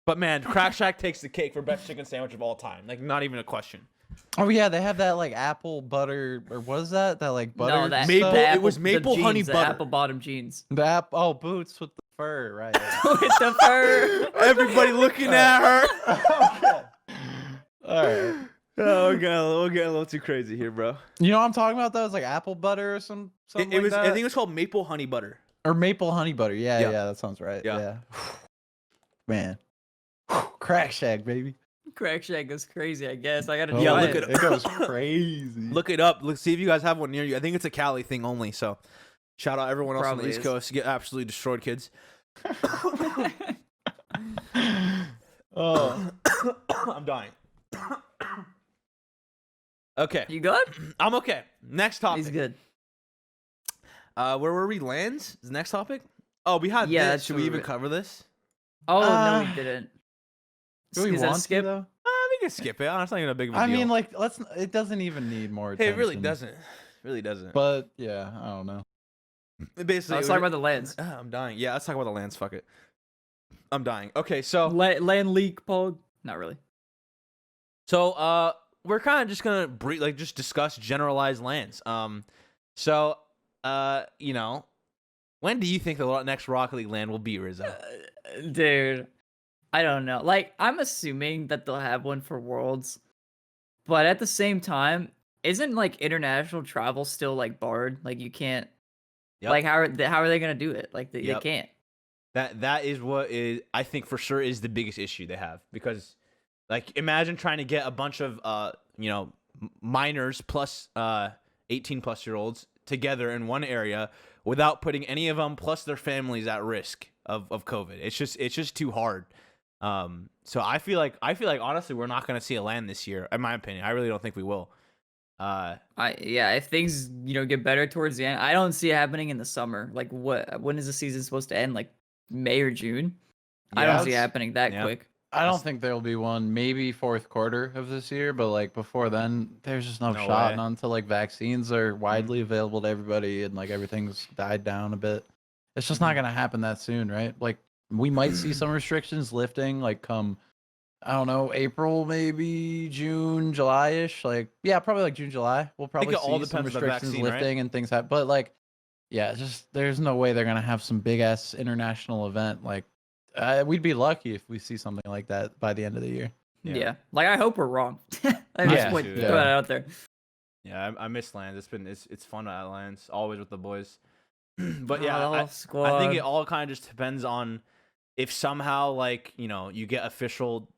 But man, Crack Shack takes the cake for best chicken sandwich of all time. Like not even a question. Oh yeah, they have that like apple butter or what is that? That like butter. No, that maple. it was maple honey butter. Apple bottom jeans. Boots with the fur, right? With the fur. Everybody looking at her. Okay. All right. Oh, we're getting a little too crazy here, bro. You know what I'm talking about? That was like apple butter or something. It was. I think it was called maple honey butter. Or maple honey butter. Yeah, that sounds right. Yeah. Man. Crack Shack, baby. Crack Shack goes crazy, I guess. I gotta Yeah, try look it. it It goes crazy. Look it up. See if you guys have one near you. I think it's a Cali thing only. So, shout out everyone else on the Probably East is. Coast. Get absolutely destroyed, kids. Oh, I'm dying. Okay, You good? I'm okay. Next topic. He's good. Where were we? LANs? Is the next topic? Oh, we had Yeah, this. that's Should we where even we- cover this? Oh no, Uh, he didn't. do we Is that a want skip? to though? We can skip it. It's not even a big of a I deal. mean, like, let's. It doesn't even need more hey, attention. it really doesn't. It really doesn't. But yeah, I don't know. Basically, Let's talk about the LANs. I'm dying. Yeah, let's talk about the LANs. Fuck it. I'm dying. Okay, so LAN leak, Pog. Not really. So we're kind of just gonna just discuss generalized LANs. So when do you think the next Rocket League LAN will be, Rizzo? Dude, I don't know. Like, I'm assuming that they'll have one for Worlds, but at the same time, isn't like international travel still like barred? Like, you can't. Yep. Like, how are they gonna do it? Like, they Yep. can't. That is what is I think for sure is the biggest issue they have, because like imagine trying to get a bunch of minors plus 18 plus year olds together in one area without putting any of them plus their families at risk of COVID. It's just too hard. So I feel like honestly we're not gonna see a LAN this year, in my opinion. I really don't think we will. If things get better towards the end, I don't see it happening in the summer. Like, when is the season supposed to end? Like May or June? I don't see it happening that quick. I don't think there will be one. Maybe fourth quarter of this year, but like before then, there's just no shot. way. Not until like vaccines are widely available to everybody and like everything's died down a bit. It's just not gonna happen that soon, right? Like we might see some restrictions lifting, like come, I don't know, April, maybe June, July-ish. Like probably like June, July. We'll probably it all see some depends on the restrictions vaccine, right? lifting and things happen. But like, just there's no way they're gonna have some big ass international event like. We'd be lucky if we see something like that by the end of the year. Yeah. Like, I hope we're wrong. I just want to too, put that out there. Yeah, I miss LANs. It's fun at LANs, always with the boys. But The yeah, whole I squad. think it all kind of just depends on if somehow like you get official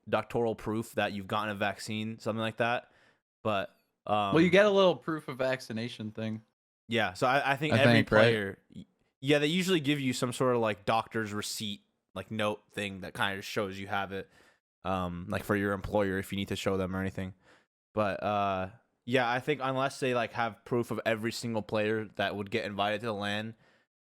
doctoral proof that you've gotten a vaccine, something like that. But Well, you get a little proof of vaccination thing. yeah, so I think every right? player Yeah, they usually give you some sort of like doctor's receipt, like note thing that kind of shows you have it, like for your employer if you need to show them or anything. But yeah, I think unless they like have proof of every single player that would get invited to the LAN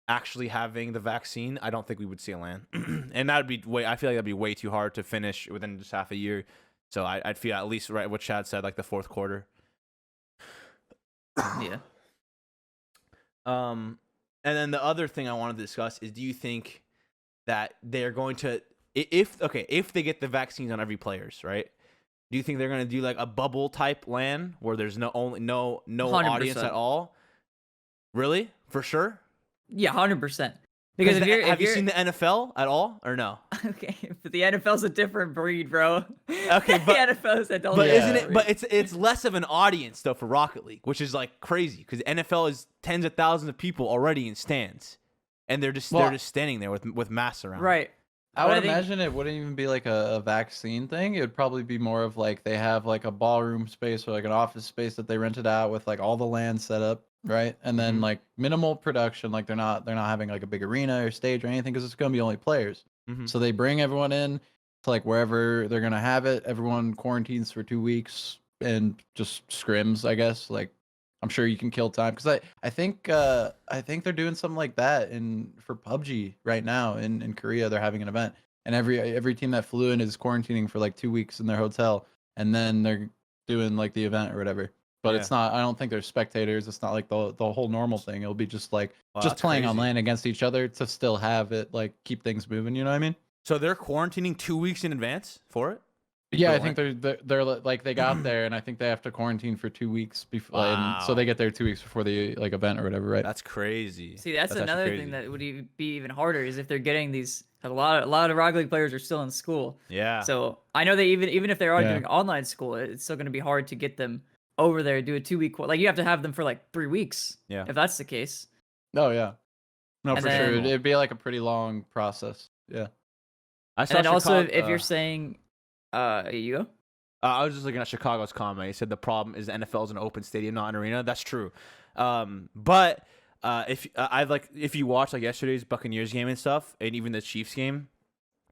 actually having the vaccine, I don't think we would see a LAN. And that would be I feel like that'd be way too hard to finish within just half a year. So I'd feel at least right what Chad said, like the fourth quarter. Yeah. And then the other thing I wanted to discuss is, do you think that they're going to, if they get the vaccines on every players, right? Do you think they're going to do like a bubble type LAN where there's no 100%. audience at all? Really? For sure? Yeah, 100%. Because have you seen the NFL at all or no? Okay, but the NFL's a different breed, bro. Okay, but the NFL's adult. But Yeah. isn't it? But it's less of an audience though for Rocket League, which is like crazy because NFL is tens of thousands of people already in stands, and they're just standing there with masks around. Right. I But would I think- imagine it wouldn't even be like a vaccine thing. It would probably be more of like they have like a ballroom space or like an office space that they rented out with like all the land set up, right? And then Mhm. like minimal production, like they're not having like a big arena or stage or anything because it's gonna be only players. Mhm. So they bring everyone in to like wherever they're gonna have it. Everyone quarantines for 2 weeks and just scrims, I guess. Like I'm sure you can kill time because I think they're doing something like that for PUBG right now in Korea. They're having an event, and every team that flew in is quarantining for like 2 weeks in their hotel, and then they're doing like the event or whatever. But Yeah. it's not. I don't think there's spectators. It's not like the whole normal thing. It'll be just like Wow, just that's playing on crazy. LAN against each other to still have it like keep things moving. You know what I mean? So they're quarantining 2 weeks in advance for it. Yeah, I For think they're like they got there, and I think they have to quarantine for 2 weeks before, and so Wow. they get there 2 weeks before the like event or whatever, right? That's crazy. See, that's actually another crazy. thing that would be even harder is if they're getting these. A lot of Rocket League players are still in school. Yeah. So I know that even if they are Yeah. doing online school, it's still going to be hard to get them over there. Do a 2 week like you have to have them for like 3 weeks. Yeah. If that's the case. Oh yeah, no And for sure. then- It'd be like a pretty long process. Yeah. I And then also, Chicago- if you're saying, you go. I was just looking at Chicago's comment. He said the problem is the NFL is an open stadium, not an arena. That's true. But if you watch like yesterday's Buccaneers game and stuff, and even the Chiefs game,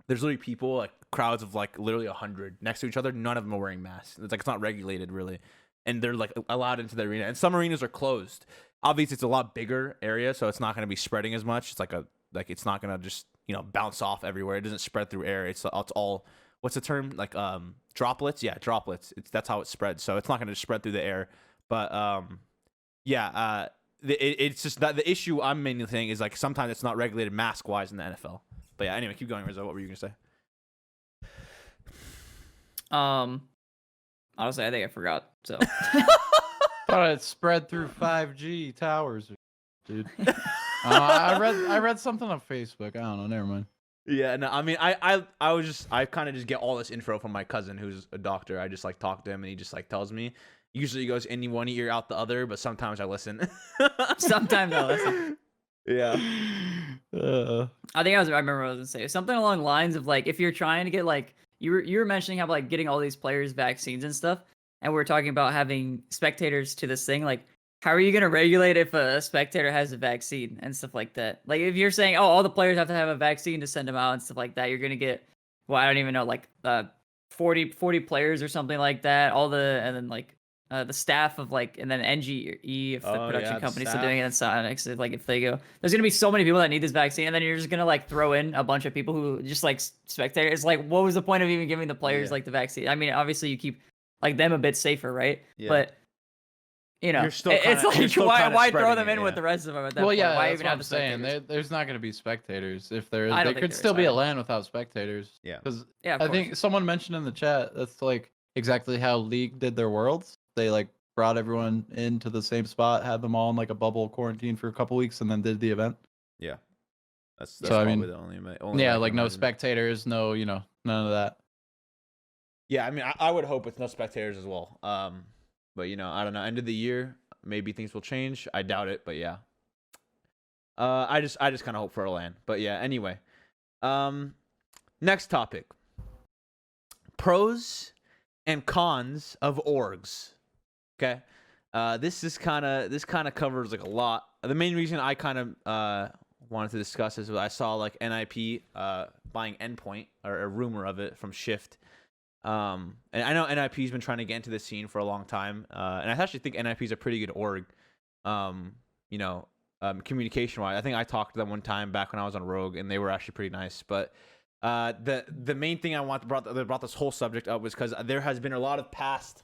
there's literally people like crowds of like literally 100 next to each other. None of them are wearing masks. It's like it's not regulated really, and they're like allowed into the arena. And some arenas are closed. Obviously, it's a lot bigger area, so it's not going to be spreading as much. It's like it's not going to just bounce off everywhere. It doesn't spread through air. It's all what's the term, like droplets. Yeah, droplets. That's how it spreads. So it's not going to spread through the air. But it's just that the issue I'm mainly saying is like sometimes it's not regulated mask wise in the NFL. But yeah, anyway, keep going, Rizzo. What were you gonna say? Honestly, I think I forgot. So Thought it spread through 5G towers, dude. I read something on Facebook. I don't know. Never mind. Yeah, no, I mean, I kind of just get all this info from my cousin who's a doctor. I just like talk to him and he just like tells me. Usually he goes in one ear out the other, but sometimes I listen. sometimes I listen. Yeah. I remember what I was gonna say. Something along the lines of like if you're trying to get like you were mentioning how like getting all these players vaccines and stuff, and we are talking about having spectators to this thing. Like, how are you gonna regulate if a spectator has a vaccine and stuff like that? Like if you're saying, oh, all the players have to have a vaccine to send them out and stuff like that, you're gonna get I don't even know, like 40 players or something like that. And then like the staff of like, and then NGE if the production the company's staff. still doing it, and Sonics, like if they go, there's gonna be so many people that need this vaccine, and then you're just gonna like throw in a bunch of people who just like spectators. It's like, what was the point of even giving the players Yeah. like the vaccine? I mean, obviously you keep like them a bit safer, right? Yeah. But You're still it's kinda- you're like still why kinda why throw spreading them it, in with yeah. the rest of them at that Well, point? yeah, Why that's even what have I'm the saying. spectators? There's not going to be spectators. If there is, I don't there think could there still is be a either. LAN without spectators. Yeah. Because Yeah, of I course. think someone mentioned in the chat that's like exactly how League did their worlds. They like brought everyone into the same spot, had them all in like a bubble quarantine for a couple weeks, and then did the event. Yeah. That's So, I probably mean, the only Yeah, way I can like no imagine. spectators, no, none of that. Yeah, I mean, I would hope with no spectators as well. But I don't know. End of the year, maybe things will change. I doubt it, but yeah. I just kind of hope for a LAN. But yeah, anyway. Next topic. Pros and cons of orgs. Okay. This kind of covers like a lot. The main reason I kind of wanted to discuss is I saw like NIP buying Endpoint, or a rumor of it, from Shift. And I know NIP's been trying to get into this scene for a long time, and I actually think NIP's a pretty good org. You know, communication wise, I think I talked to them one time back when I was on Rogue, and they were actually pretty nice. But the main thing I brought this whole subject up was because there has been a lot of past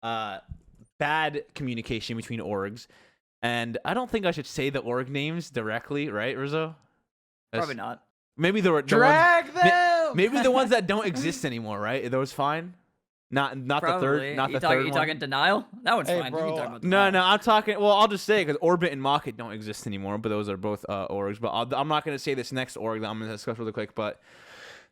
bad communication between orgs, and I don't think I should say the org names directly, right, Rizzo? Probably not. Maybe the Drag ones, them. maybe the ones that don't exist anymore, right? Are those fine? Not the third, not the third one. You talking denial? That one's Hey, fine. bro, You can talk about No, denial. no, I'm talking. Well, I'll just say because Orbit and Market don't exist anymore, but those are both orgs. But I'm not gonna say this next org that I'm gonna discuss really quick. But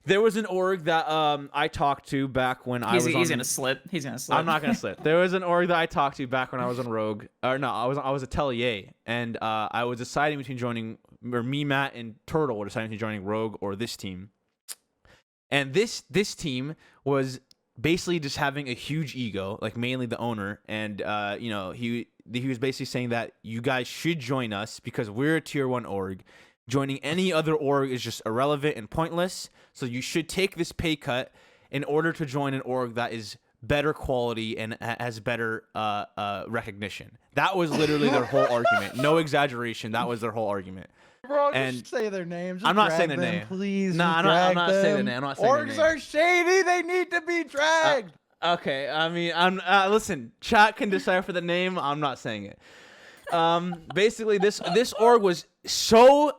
there was an org that I talked to back when I was. He's gonna slip. He's gonna slip. I'm not gonna slip. There was an org that I talked to back when I was on Rogue. Or no, I was a Tellier, and I was deciding between joining, or me, Matt, and Turtle were deciding between joining Rogue or this team. And this team was basically just having a huge ego, like mainly the owner, and you know, he was basically saying that you guys should join us because we're a tier 1 org. Joining any other org is just irrelevant and pointless. So you should take this pay cut in order to join an org that is better quality and has better recognition. That was literally their whole argument. No exaggeration. That was their whole argument. Bro, And just say their names. Just I'm not drag saying their them, name. Please. No, just I'm not drag saying their them. name. I'm not saying their Orgs name. are shady. They need to be dragged. Okay, I mean, I'm listen. Chat can decipher the name. I'm not saying it. Basically, this org was so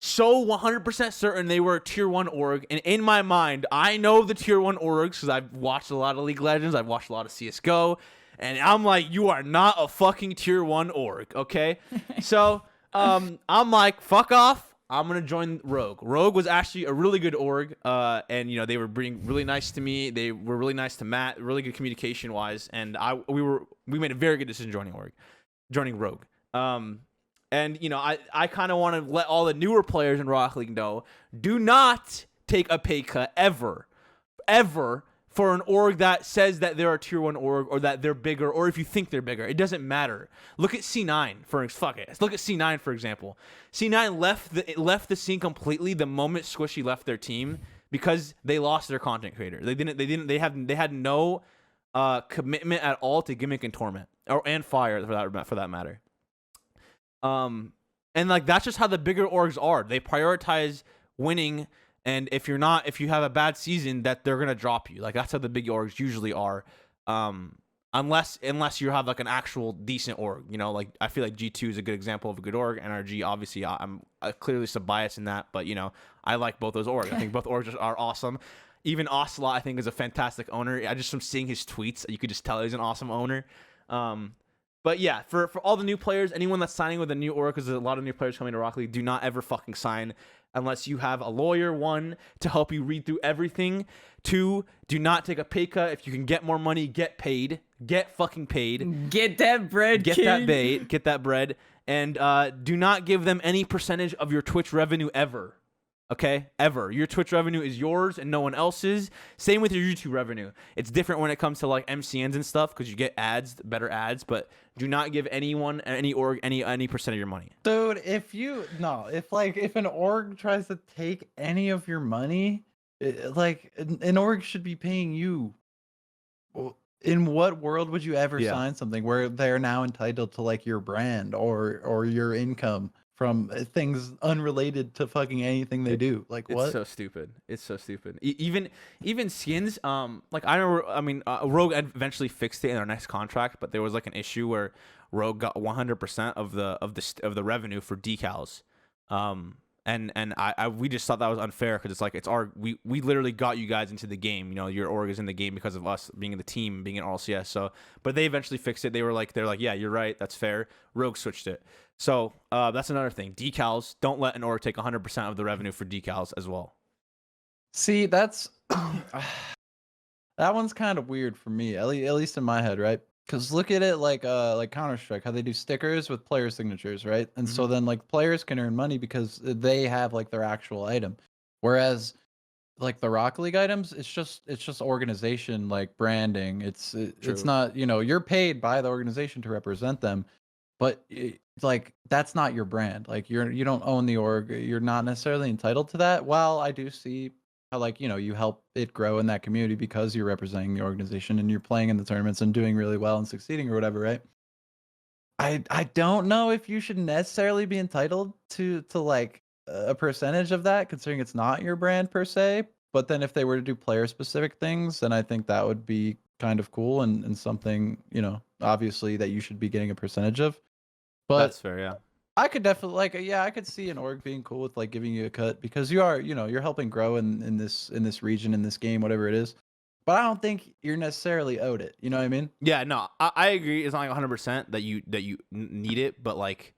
100% certain they were a tier 1 org, and in my mind, I know the tier 1 orgs because I've watched a lot of League of Legends. I've watched a lot of CS:GO, and I'm like, you are not a fucking tier 1 org, okay? So, I'm like, fuck off. I'm gonna join Rogue. Rogue was actually a really good org, and you know, they were being really nice to me. They were really nice to Matt, really good communication wise, and we made a very good decision joining Rogue. And you know, I kind of want to let all the newer players in Rocket League know: do not take a pay cut ever for an org that says that they're a tier 1 org, or that they're bigger, or if you think they're bigger. It doesn't matter. Look at C9 Look at C9 for example. C9 left the scene completely the moment Squishy left their team because they lost their content creator. They had no commitment at all to Gimmick and Torment, and Fire for that matter. And like that's just how the bigger orgs are. They prioritize winning. And if you have a bad season, that they're gonna drop you. Like that's how the big orgs usually are, unless you have like an actual decent org. You know, like I feel like G2 is a good example of a good org. NRG, obviously, I'm clearly some bias in that, but you know, I like both those orgs. I think both orgs are awesome. Even Ocelot, I think, is a fantastic owner. I just from seeing his tweets, you could just tell he's an awesome owner. But yeah, for all the new players, anyone that's signing with a new org, because there's a lot of new players coming to Rocket League, do not ever fucking sign unless you have a lawyer, 1, to help you read through everything. 2, do not take a pay cut. If you can get more money, get paid. Get fucking paid. Get that bread, Get that bread. And do not give them any percentage of your Twitch revenue ever. Okay? Ever. Your Twitch revenue is yours and no one else's. Same with your YouTube revenue. It's different when it comes to like MCNs and stuff because you get ads, better ads, but do not give anyone, any org, any percent of your money. Dude, if an org tries to take any of your money, like an org should be paying you. In what world would you ever sign something where they're now entitled to like your brand or your income from things unrelated to fucking anything they do? Like what? It's so stupid. It's so stupid. Even skins. Like I remember. I mean, Rogue eventually fixed it in our next contract, but there was like an issue where Rogue got 100% of the revenue for decals. And we just thought that was unfair because it's like we literally got you guys into the game. You know, your org is in the game because of us being in the team, being in RLCS. So, but they eventually fixed it. They're like, yeah, you're right. That's fair. Rogue switched it. So that's another thing. Decals. Don't let an org take 100% of the revenue for decals as well. See, that's that one's kind of weird for me, at least in my head, right? Because look at it like Counter-Strike, how they do stickers with player signatures, right? And so then like players can earn money because they have like their actual item. Whereas like the Rocket League items, it's just organization, like branding. It's not, you know, you're paid by the organization to represent them. but like that's not your brand. Like you don't own the org. You're not necessarily entitled to that. While I do see how like you help it grow in that community because you're representing the organization and you're playing in the tournaments and doing really well and succeeding or whatever, right? I don't know if you should necessarily be entitled to like a percentage of that, considering it's not your brand per se. But then if they were to do player specific things, then I think that would be kind of cool and something, obviously that you should be getting a percentage of. But That's fair, yeah. I could definitely I could see an org being cool with like giving you a cut because you are, you're helping grow in this region, in this game, whatever it is. But I don't think you're necessarily owed it. You know what I mean? Yeah, no, I agree. It's not like 100% that you need it, but like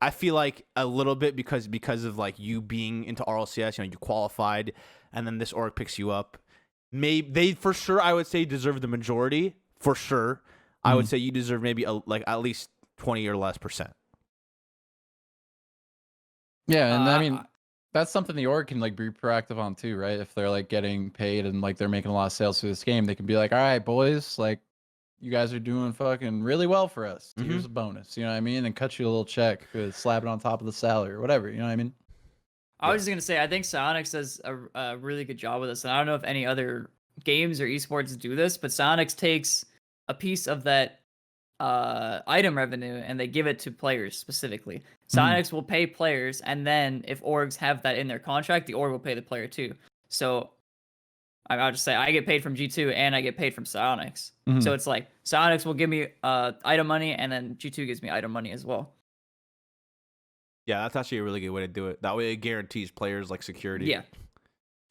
I feel like a little bit because of like you being into RLCS, you qualified, and then this org picks you up. Maybe they for sure I would say deserve the majority for sure. I would say you deserve maybe like at least 20 or less percent. Yeah, and I mean that's something the org can like be proactive on too, right? If they're like getting paid and like they're making a lot of sales through this game, they can be like, all right, boys, like you guys are doing fucking really well for us. Here's a bonus, you know what I mean? And cut you a little check, slap it on top of the salary or whatever, you know what I mean? I was just gonna say, I think Psyonix does a really good job with this, and I don't know if any other games or esports do this, but Psyonix takes a piece of that item revenue and they give it to players specifically. Psyonix will pay players, and then if orgs have that in their contract, the org will pay the player too. So I'll just say I get paid from G2 and I get paid from Psyonix. So it's like Psyonix will give me item money, and then G2 gives me item money as well. Yeah, that's actually a really good way to do it. That way it guarantees players like security. Yeah.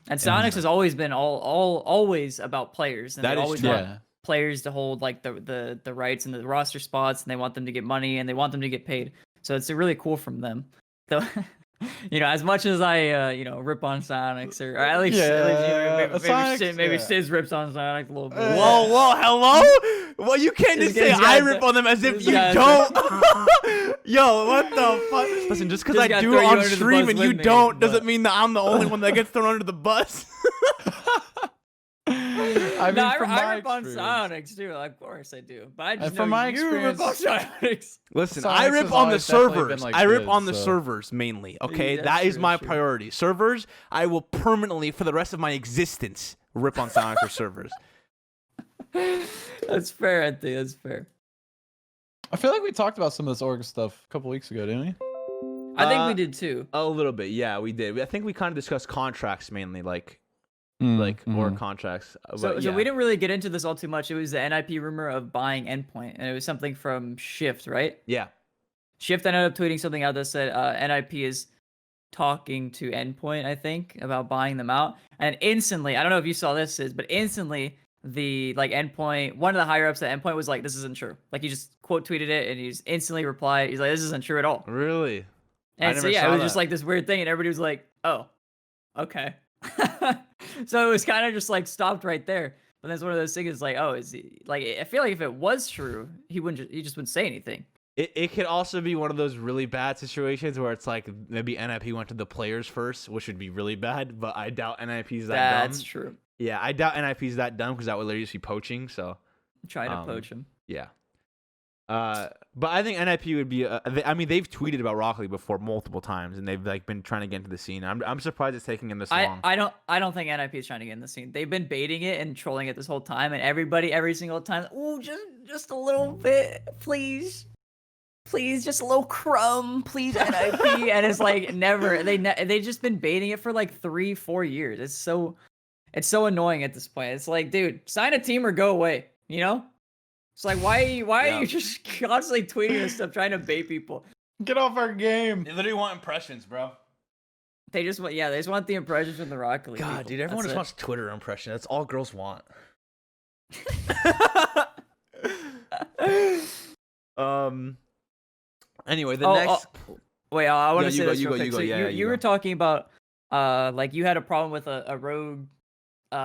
And Psyonix has always been always about players, and that they is always true. want players to hold like the rights and the roster spots, and they want them to get money and they want them to get paid. So it's really cool from them. So as much as I rip on Psyonix, or at least, maybe Sizz rips on Psyonix a little bit. Whoa, hello? Well, you can't just say I rip on them as if you don't. Yo, what the fuck? Listen, just because I do it on stream and you don't doesn't mean that I'm the only one that gets thrown under the bus. I mean, I rip on Psyonix too. Of course I do. But I just know you rip on Psyonix. Listen, Psyonix I rip on the servers. Like I rip good, on the so. servers mainly. Okay, That's that is true, my true. priority. Servers, I will permanently, for the rest of my existence, rip on Psyonix for servers. That's fair, I think. That's fair. I feel like we talked about some of this org stuff a couple weeks ago, didn't we? I think we did too. A little bit, yeah, we did. I think we kind of discussed contracts mainly, like org contracts. So, But, so yeah. we didn't really get into this all too much. It was the NIP rumor of buying Endpoint, and it was something from Shift, right? Yeah. Shift ended up tweeting something out that said NIP is talking to Endpoint, I think, about buying them out. And instantly, I don't know if you saw this, but instantly the Endpoint, one of the higher ups at Endpoint was like, "This isn't true." Like he just quote tweeted it, and he just instantly replied, "He's like, this isn't true at all." Really? And so yeah, it was just like this weird thing, and everybody was like, "Oh, okay." So it was kind of just like stopped right there. But that's one of those things. Like, oh, is he like? I feel like if it was true, he just wouldn't say anything. It could also be one of those really bad situations where it's like maybe NIP went to the players first, which would be really bad. But I doubt NIP's that dumb. That's true. Yeah, I doubt NIP's that dumb because that would literally just be poaching. So Try to poach him. yeah. But I think NIP would be. I mean, they've tweeted about Rocket League before multiple times, and they've like been trying to get into the scene. I'm surprised it's taking them this long. I don't think NIP is trying to get in the scene. They've been baiting it and trolling it this whole time, and every single time, oh, just a little bit, please, just a little crumb, please, NIP, and it's like never. They just been baiting it for like 3-4 years. It's so annoying at this point. It's like, dude, sign a team or go away. You know. It's like, why are you just constantly tweeting this stuff, trying to bait people? Get off our game. They literally want impressions, bro. They just want the impressions from the Rocket League. God, people. dude, everyone That's just wants Twitter impression. That's all girls want. Anyway, the next. Wait, I want to say this you real go, quick. you go. So Yeah, you were talking about like you had a problem with a rogue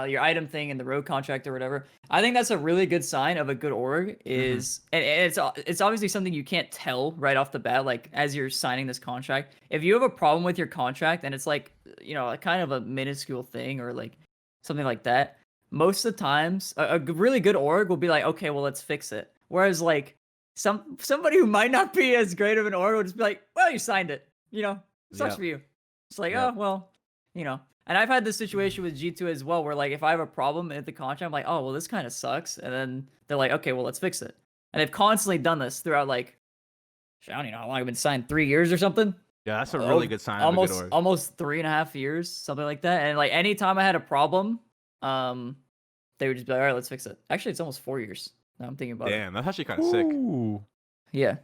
your item thing in the rogue contract or whatever. I think that's a really good sign of a good org is and it's obviously something you can't tell right off the bat, like as you're signing this contract. If you have a problem with your contract and it's like, kind of a minuscule thing or like something like that, most of the times a really good org will be like, okay, well, let's fix it. Whereas like somebody who might not be as great of an org will just be like, well, you signed it. Sucks Yep. for you. It's like, Yep. oh well, And I've had this situation with G2 as well, where like if I have a problem at the contract, I'm like, oh well, this kind of sucks, and then they're like, okay, well, let's fix it. And they've constantly done this throughout like, I don't even know how long I've been signed, 3 years or something. Yeah, that's a really good sign. Of a good org. Almost 3.5 years, something like that. And like anytime I had a problem, they would just be like, all right, let's fix it. Actually, it's almost 4 years. Now I'm thinking about it. Damn, that's actually kind of sick. Yeah.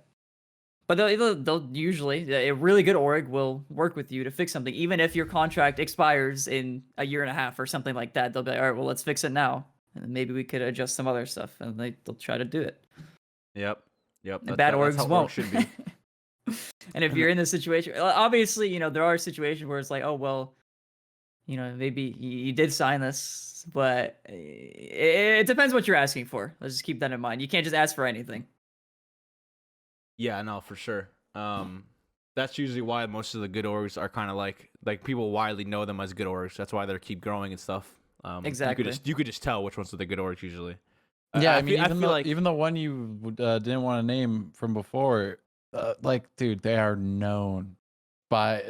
But they'll usually, a really good org will work with you to fix something. Even if your contract expires in a year and a half or something like that, they'll be like, all right, well, let's fix it now. And maybe we could adjust some other stuff. And they'll try to do it. Yep. The bad orgs how won't. orgs should be. And if you're in this situation, obviously, there are situations where it's like, oh, well, maybe you did sign this, but it depends what you're asking for. Let's just keep that in mind. You can't just ask for anything. Yeah, no, for sure. That's usually why most of the good orgs are kind of like people widely know them as good orgs. That's why they keep growing and stuff. Exactly. You could just tell which ones are the good orgs usually. Yeah, I mean, even the one you didn't want to name from before, dude, they are known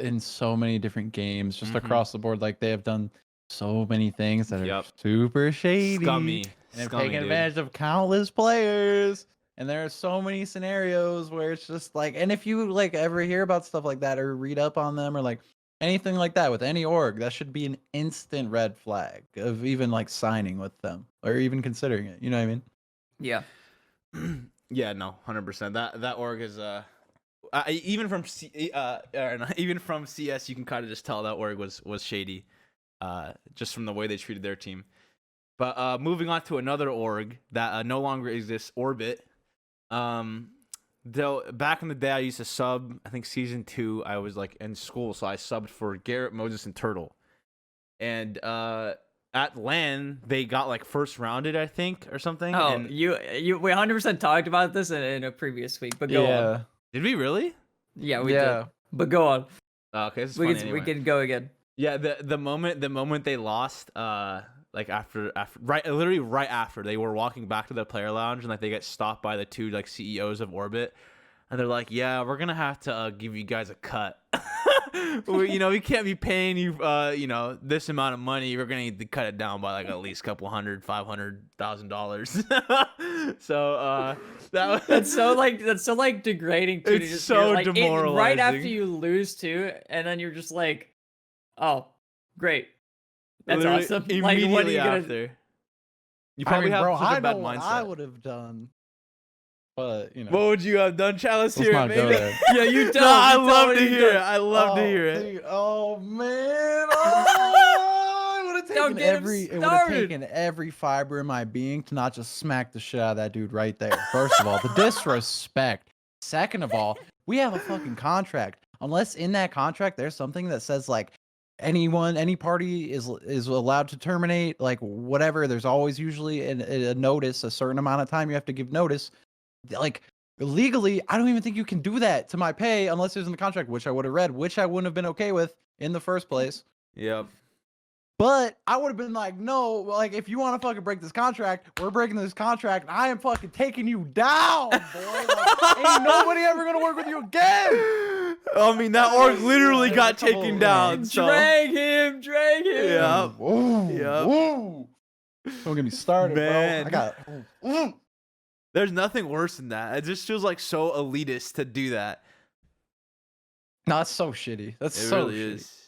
in so many different games, just across the board. Like they have done so many things that are super shady, scummy, and have taken advantage of countless players. And there are so many scenarios where it's just like, and if you like ever hear about stuff like that or read up on them or like anything like that with any org, that should be an instant red flag of even like signing with them or even considering it. You know what I mean? Yeah. Yeah, no, 100%. That org is even from even from CS, you can kind of just tell that org was shady, just from the way they treated their team. But moving on to another org that no longer exists, Orbit. Though back in the day, I used to sub. I think season 2, I was like in school, so I subbed for Garrett, Moses, and Turtle. And at LAN, they got like first rounded, I think, or something. Oh, and we 100% talked about this in a previous week, but go on. Did we really? Yeah, we did. But go on. Okay, this is funny anyway. We can go again. Yeah, the moment they lost, like literally right after they were walking back to the player lounge, and like they get stopped by the two like CEOs of Orbit, and they're like, yeah, we're gonna have to give you guys a cut. we can't be paying you this amount of money. We're gonna need to cut it down by like at least $500,000. So that's so degrading too. It's so demoralizing. Right after you lose too, and then you're just like, oh, great. That's literally awesome. Immediately like, what are you after. You probably have such a bad mindset. I would have done, but what would you have done, Chalice? Here, maybe. Yeah, you don't. No, I love to hear it. I love to hear it. Dude, oh man, it would have taken every fiber in my being to not just smack the shit out of that dude right there. First of all, the disrespect. Second of all, we have a fucking contract. Unless in that contract there's something that says like, any party is allowed to terminate, like whatever. There's always usually a notice, a certain amount of time you have to give notice. Like legally, I don't even think you can do that to my pay unless it's in the contract, which I would have read, which I wouldn't have been okay with in the first place. Yep. But I would have been like, no, like if you want to fucking break this contract, we're breaking this contract. And I am fucking taking you down, boy. Like, ain't nobody ever gonna work with you again. I mean, that org literally got taken down. So. Drag him. Yeah. Don't get me started, man. Bro. There's nothing worse than that. It just feels like so elitist to do that. No, it's so shitty. That's it so really shitty. is.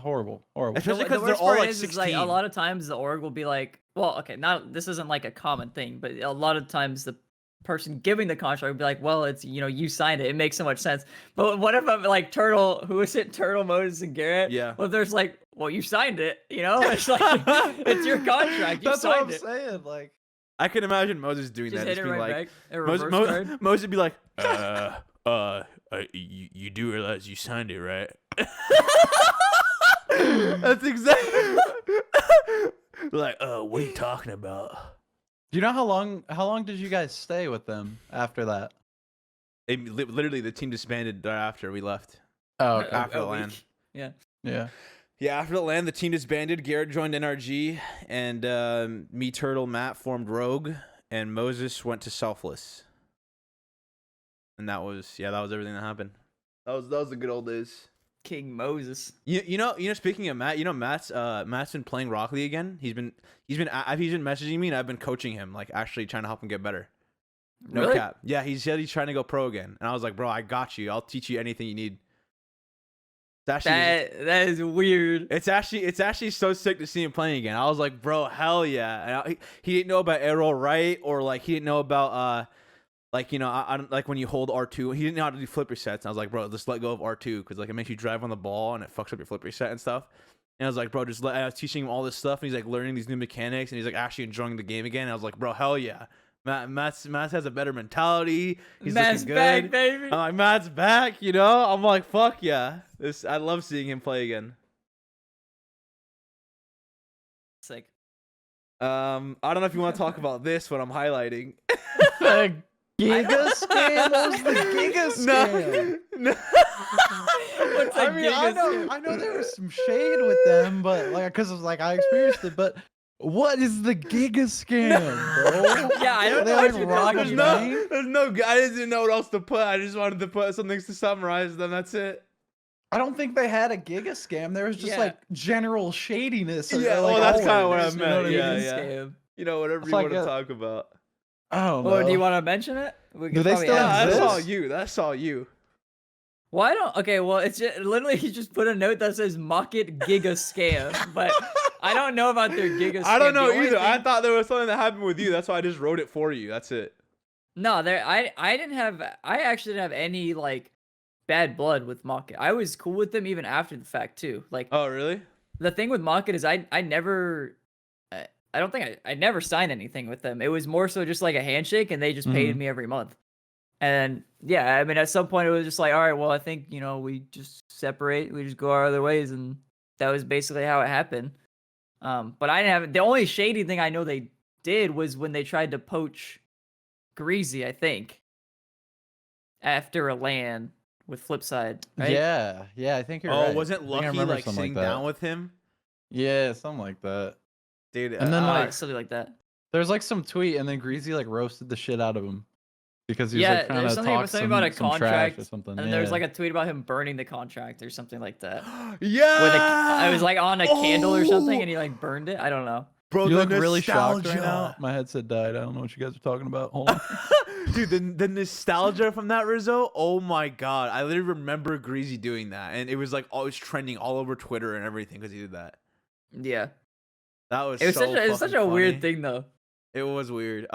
Horrible. Especially because they're all like 16. Is like a lot of times the org will be like, well, okay, this isn't like a common thing, but a lot of times the person giving the contract would be like, well, it's you signed it. It makes so much sense. But what if I'm like Turtle, who is it? Turtle, Moses, and Garrett. Yeah. Well, there's like, well, you signed it. It's like it's your contract. You That's signed what I'm saying. Like, I can imagine Moses doing just that. Hit Just it being right like, back. Moses would be like, you do realize you signed it, right? That's exactly like, what are you talking about? Do you know how long did you guys stay with them after that? Literally, the team disbanded right after we left. Oh, okay. After the LAN. Yeah. After the LAN, the team disbanded. Garrett joined NRG, and me, Turtle, Matt formed Rogue, and Moses went to Selfless. and that was everything that happened. That was the good old days. King Moses. You know. Speaking of Matt, Matt's been playing Rocket League again. He's been messaging me, and I've been coaching him, like actually trying to help him get better. No Really? cap. Yeah, he said he's trying to go pro again, and I was like, bro, I got you. I'll teach you anything you need. It's actually, That is weird. it's actually so sick to see him playing again. I was like, bro, hell yeah. And he didn't know about arrow right, or like he didn't know about like, I don't like when you hold R2. He didn't know how to do flip resets. And I was like, bro, just let go of R2 because like it makes you drive on the ball and it fucks up your flip reset and stuff. And I was like, bro, I was teaching him all this stuff, and he's like learning these new mechanics, and he's like actually enjoying the game again. And I was like, bro, hell yeah. Matt has a better mentality. He's Matt's looking back, good. baby. I'm like, Matt's back, I'm like, fuck yeah. I love seeing him play again. Sick. I don't know if you want to talk about this when I'm highlighting. The gigascam was the gigascam. No. What's a I know there was some shade with them, but like, cause of, like I experienced it. But what is the gigascam, bro? Yeah, I don't They, know like, what you're rock talking you about. down? There's no. I didn't know what else to put. I just wanted to put some things to summarize them. That's it. I don't think they had a gigascam. There was just Yeah. like general shadiness. Yeah, like, well, that's kinda what I always, meant, what yeah, mean? yeah. Scam. Whatever It's you like want to a- talk about. I don't know. Or do you want to mention it? We Do could they probably still add it. That's exist? all you. That's all you. Well, I don't. Okay, well, it's just, literally he just put a note that says "mock it giga scam," but I don't know about their giga. Scam. I don't know The only either. I thing- thought there was something that happened with you. That's why I just wrote it for you. That's it. No, there. I didn't have. I actually didn't have any like bad blood with Mock It. I was cool with them even after the fact too. Like Oh, really? the thing with Mock It is I never. I don't think I never signed anything with them. It was more so just like a handshake, and they just paid me every month. And yeah, I mean, at some point it was just like, all right, well, I think we just separate, we just go our other ways, and that was basically how it happened. But I didn't have the only shady thing I know they did was when they tried to poach Greasy, I think, after a LAN with Flipside. Right? Yeah, I think you're Oh, right. wasn't I think I Lucky remember like something sitting like that. down with him? Yeah, something like that. Dude, And then, like, something like that. There's like some tweet, and then Greasy like roasted the shit out of him because he was Yeah, like trying there's to something, talk something about a some trash contract, or something. and then yeah. there was like a tweet about him burning the contract or something like that. yeah. Where I was like on a candle or something, Oh! and he like burned it. I don't know. Bro, you the look really shocked right now. nostalgia. My headset died. I don't know what you guys are talking about. Hold on. Dude, the nostalgia from that Rizzo. Oh my god, I literally remember Greasy doing that, and it was like always trending all over Twitter and everything because he did that. Yeah, That was it was so such a fucking weird funny. thing though. It was weird.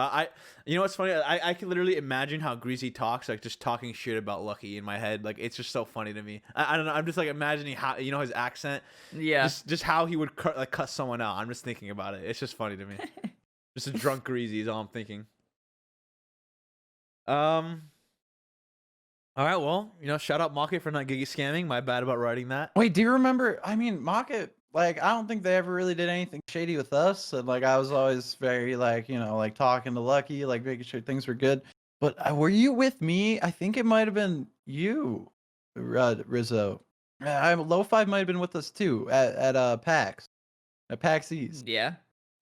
You know what's funny? I can literally imagine how Greasy talks, like just talking shit about Lucky in my head. Like it's just so funny to me. I don't know. I'm just like imagining how his accent. Yeah, Just how he would cut someone out. I'm just thinking about it. It's just funny to me. Just a drunk Greasy is all I'm thinking. All right. Well, shout out Mocket for not giga scamming. My bad about writing that. Wait, do you remember? I mean, Mocket. Like, I don't think they ever really did anything shady with us, and like I was always very like like talking to Lucky, like making sure things were good. But were you with me? I think it might have been you, Rizzo. Lo5 might have been with us too at PAX, at PAX East. yeah.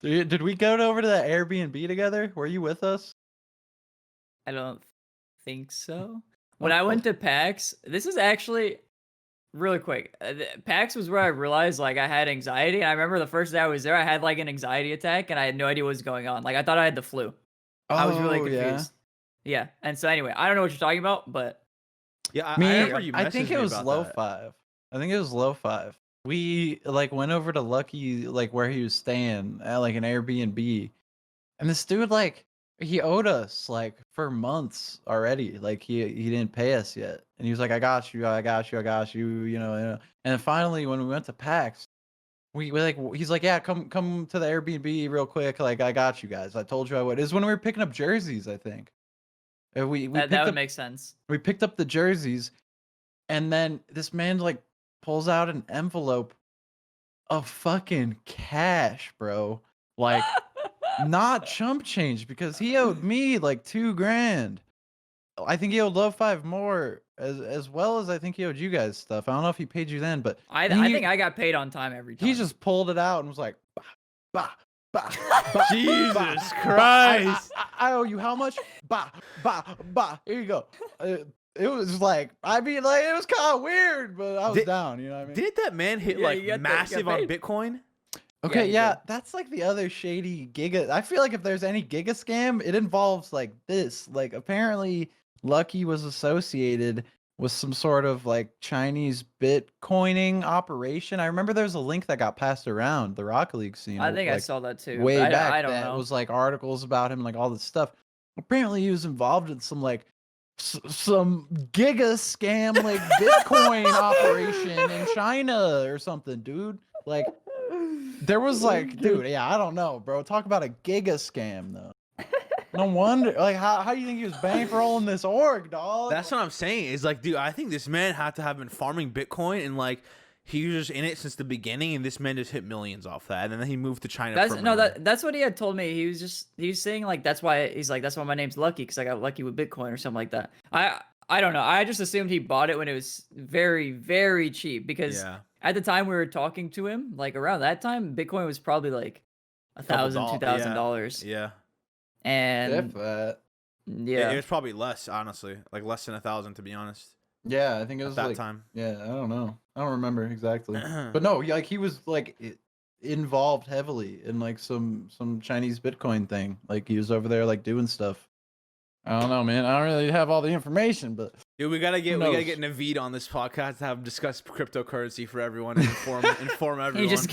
Did we go over to that Airbnb together? Were you with us? I don't think so. When I went to PAX, this is actually really quick. PAX was where I realized like I had anxiety. And I remember the first day I was there, I had like an anxiety attack, and I had no idea what was going on. Like I thought I had the flu. I was really Oh, yeah. confused. Yeah. And so anyway, I don't know what you're talking about, but Yeah, I Me, remember you I think messaged it me was about low that. 5. I think it was low 5. We like went over to Lucky, like where he was staying at like an Airbnb, and this dude like he owed us like for months already. Like he didn't pay us yet, and he was like, "I got you, I got you, I got you," And then finally, when we went to PAX, we like he's like, "Yeah, come to the Airbnb real quick. Like I got you guys. I told you I would." It was when we were picking up jerseys, I think. And we that picked would up make sense. we picked up the jerseys, and then this man like pulls out an envelope of fucking cash, bro. Like not chump change, because he owed me like $2,000. I think he owed Lo5 more, as well as I think he owed you guys stuff. I don't know if he paid you then, but I he- think I got paid on time every time. he just pulled it out and was like, bah, bah, Bah, bah, Jesus bah, Christ. I owe you how much? Bah, bah, bah. Here you go. It was like, I mean, like, it was kind of weird, but I was down. You know what I mean? Didn't that man hit Yeah, like you got massive on paid. Bitcoin? Okay, he yeah, did. that's like the other shady giga. I feel like if there's any giga scam, it involves like this. Like, apparently, Lucky was associated with some sort of like Chinese Bitcoining operation. I remember there was a link that got passed around the Rocket League scene. I think I like, saw that too. way but back I don't that know. was like articles about him, like all this stuff. Apparently, he was involved in some like some giga scam, like Bitcoin operation in China or something, dude. Like, there was like, dude, yeah, I don't know, bro. Talk about a giga scam, though. No wonder, like, how do you think he was bankrolling this org, dog? That's what I'm saying. Is like, dude, I think this man had to have been farming Bitcoin and like he was just in it since the beginning, and this man just hit millions off that, and then he moved to China. That's what he had told me. He was saying like that's why my name's Lucky because I got lucky with Bitcoin or something like that. I don't know. I just assumed he bought it when it was very, very cheap because at the time we were talking to him, like around that time, Bitcoin was probably like $1,000, $2,000. Yeah. And yeah, it was probably less, honestly, like less than 1,000 to be honest. Yeah, I think it was at that like, time. Yeah, I don't know. I don't remember exactly. But no, like he was like involved heavily in like some Chinese Bitcoin thing. Like he was over there like doing stuff. I don't know, man. I don't really have all the information, but dude, we gotta get Naveed on this podcast to have discuss cryptocurrency for everyone and inform everyone. He just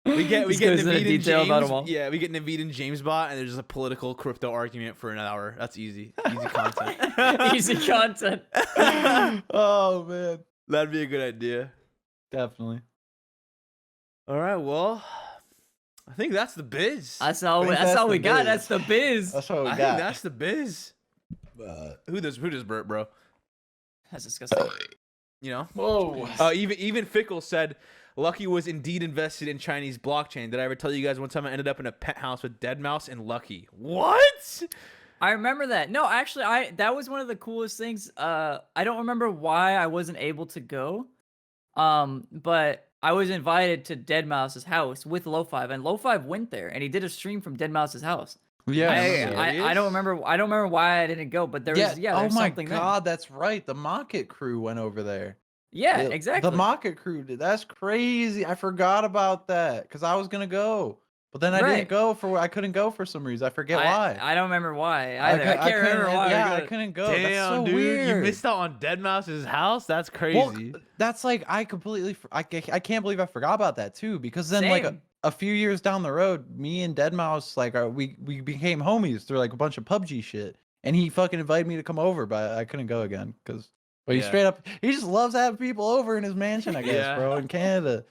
we get goes Naveed into and detail James. about 'em all. Yeah, we get Naveed and James bot, and there's just a political crypto argument for an hour. That's easy content. Easy content. Oh man, that'd be a good idea. Definitely. All right, well, I think that's the biz. That's all we got. That's the biz. That's what we got. I think that's the biz. Who does burp, bro? That's disgusting. You know? Whoa. Even Fickle said Lucky was indeed invested in Chinese blockchain. Did I ever tell you guys one time I ended up in a pet house with Deadmau5 and Lucky? What? I remember that. No, actually, that was one of the coolest things. I don't remember why I wasn't able to go. But I was invited to Deadmau5's house with Lo5, and Lo5 went there, and he did a stream from Deadmau5's house. Yeah, I don't remember why I didn't go, but there was oh my something god, there. that's right. The Mocket crew went over there. Yeah, exactly. The Mocket crew did. That's crazy. I forgot about that because I was gonna go, but then I didn't go I couldn't go for some reason. I forget why. I don't remember why either. I can't remember why. Yeah, I couldn't go. Damn, that's so dude, weird. you missed out on Deadmau5's house. That's crazy. Well, that's like I completely. I can't believe I forgot about that too because then like a few years down the road, me and Deadmau5 like we became homies through like a bunch of PUBG shit, and he fucking invited me to come over, but I couldn't go again because he straight up he just loves having people over in his mansion, I guess, bro, in Canada.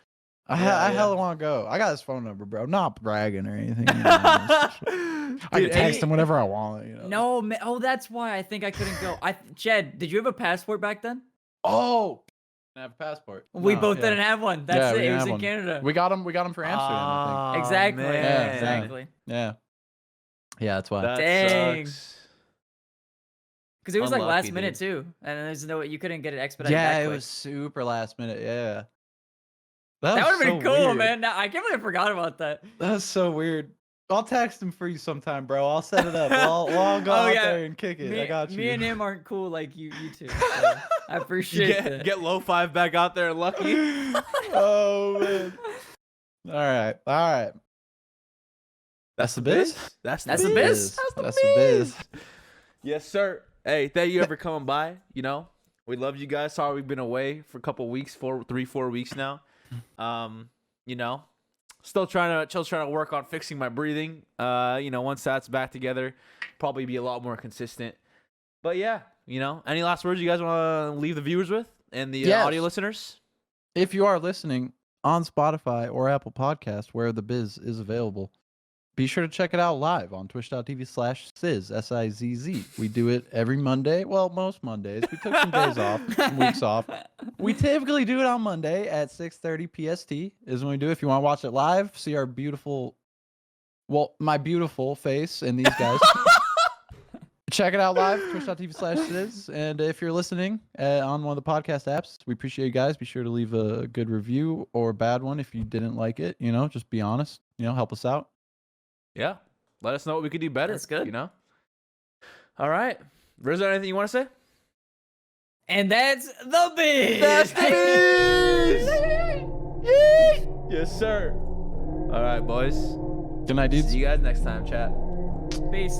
I hella want to go. I got his phone number, bro. Not bragging or anything. You know, I can text him whenever I want. You know. No, man. Oh, that's why I think I couldn't go. Jed, did you have a passport back then? Oh, I have a passport. We both didn't have one. That's it. It was in Canada. We got him for Amsterdam. I think. Exactly. Man. Exactly. Yeah. Yeah, that's why. That Dang. sucks. Because it was like Unlucky, last minute too, and there's you couldn't get it expedited. Yeah, that it quick. was super last minute. Yeah. That would have been cool, weird. man. I can't believe I forgot about that. That's so weird. I'll text him for you sometime, bro. I'll set it up. We'll all go out there and kick it. I got you. Me and him aren't cool like you two. So I appreciate that. Get Lo5 back out there, Lucky. Oh man. All right. That's the biz. That's the biz. That's the biz. Yes, sir. Hey, thank you for coming by. You know, we love you guys. Sorry we've been away for a couple weeks, 4 weeks now. You know, still trying to work on fixing my breathing. You know, once that's back together, probably be a lot more consistent. But yeah, you know, any last words you guys want to leave the viewers with and the audio listeners? If you are listening on Spotify or Apple Podcasts, where the biz is available, be sure to check it out live on twitch.tv/Sizz, S-I-Z-Z. We do it every Monday. Well, most Mondays. We took some days off, some weeks off. We typically do it on Monday at 6:30 PST is when we do it. If you want to watch it live, see our my beautiful face and these guys. Check it out live, twitch.tv/Sizz. And if you're listening on one of the podcast apps, we appreciate you guys. Be sure to leave a good review or a bad one if you didn't like it. You know, just be honest. You know, help us out. Yeah. Let us know what we could do better. That's good. You know? All right. Rizzo, anything you want to say? And that's the biz. That's the biz. Yes, sir. All right, boys. Good night, dudes. See you guys next time, chat. Peace.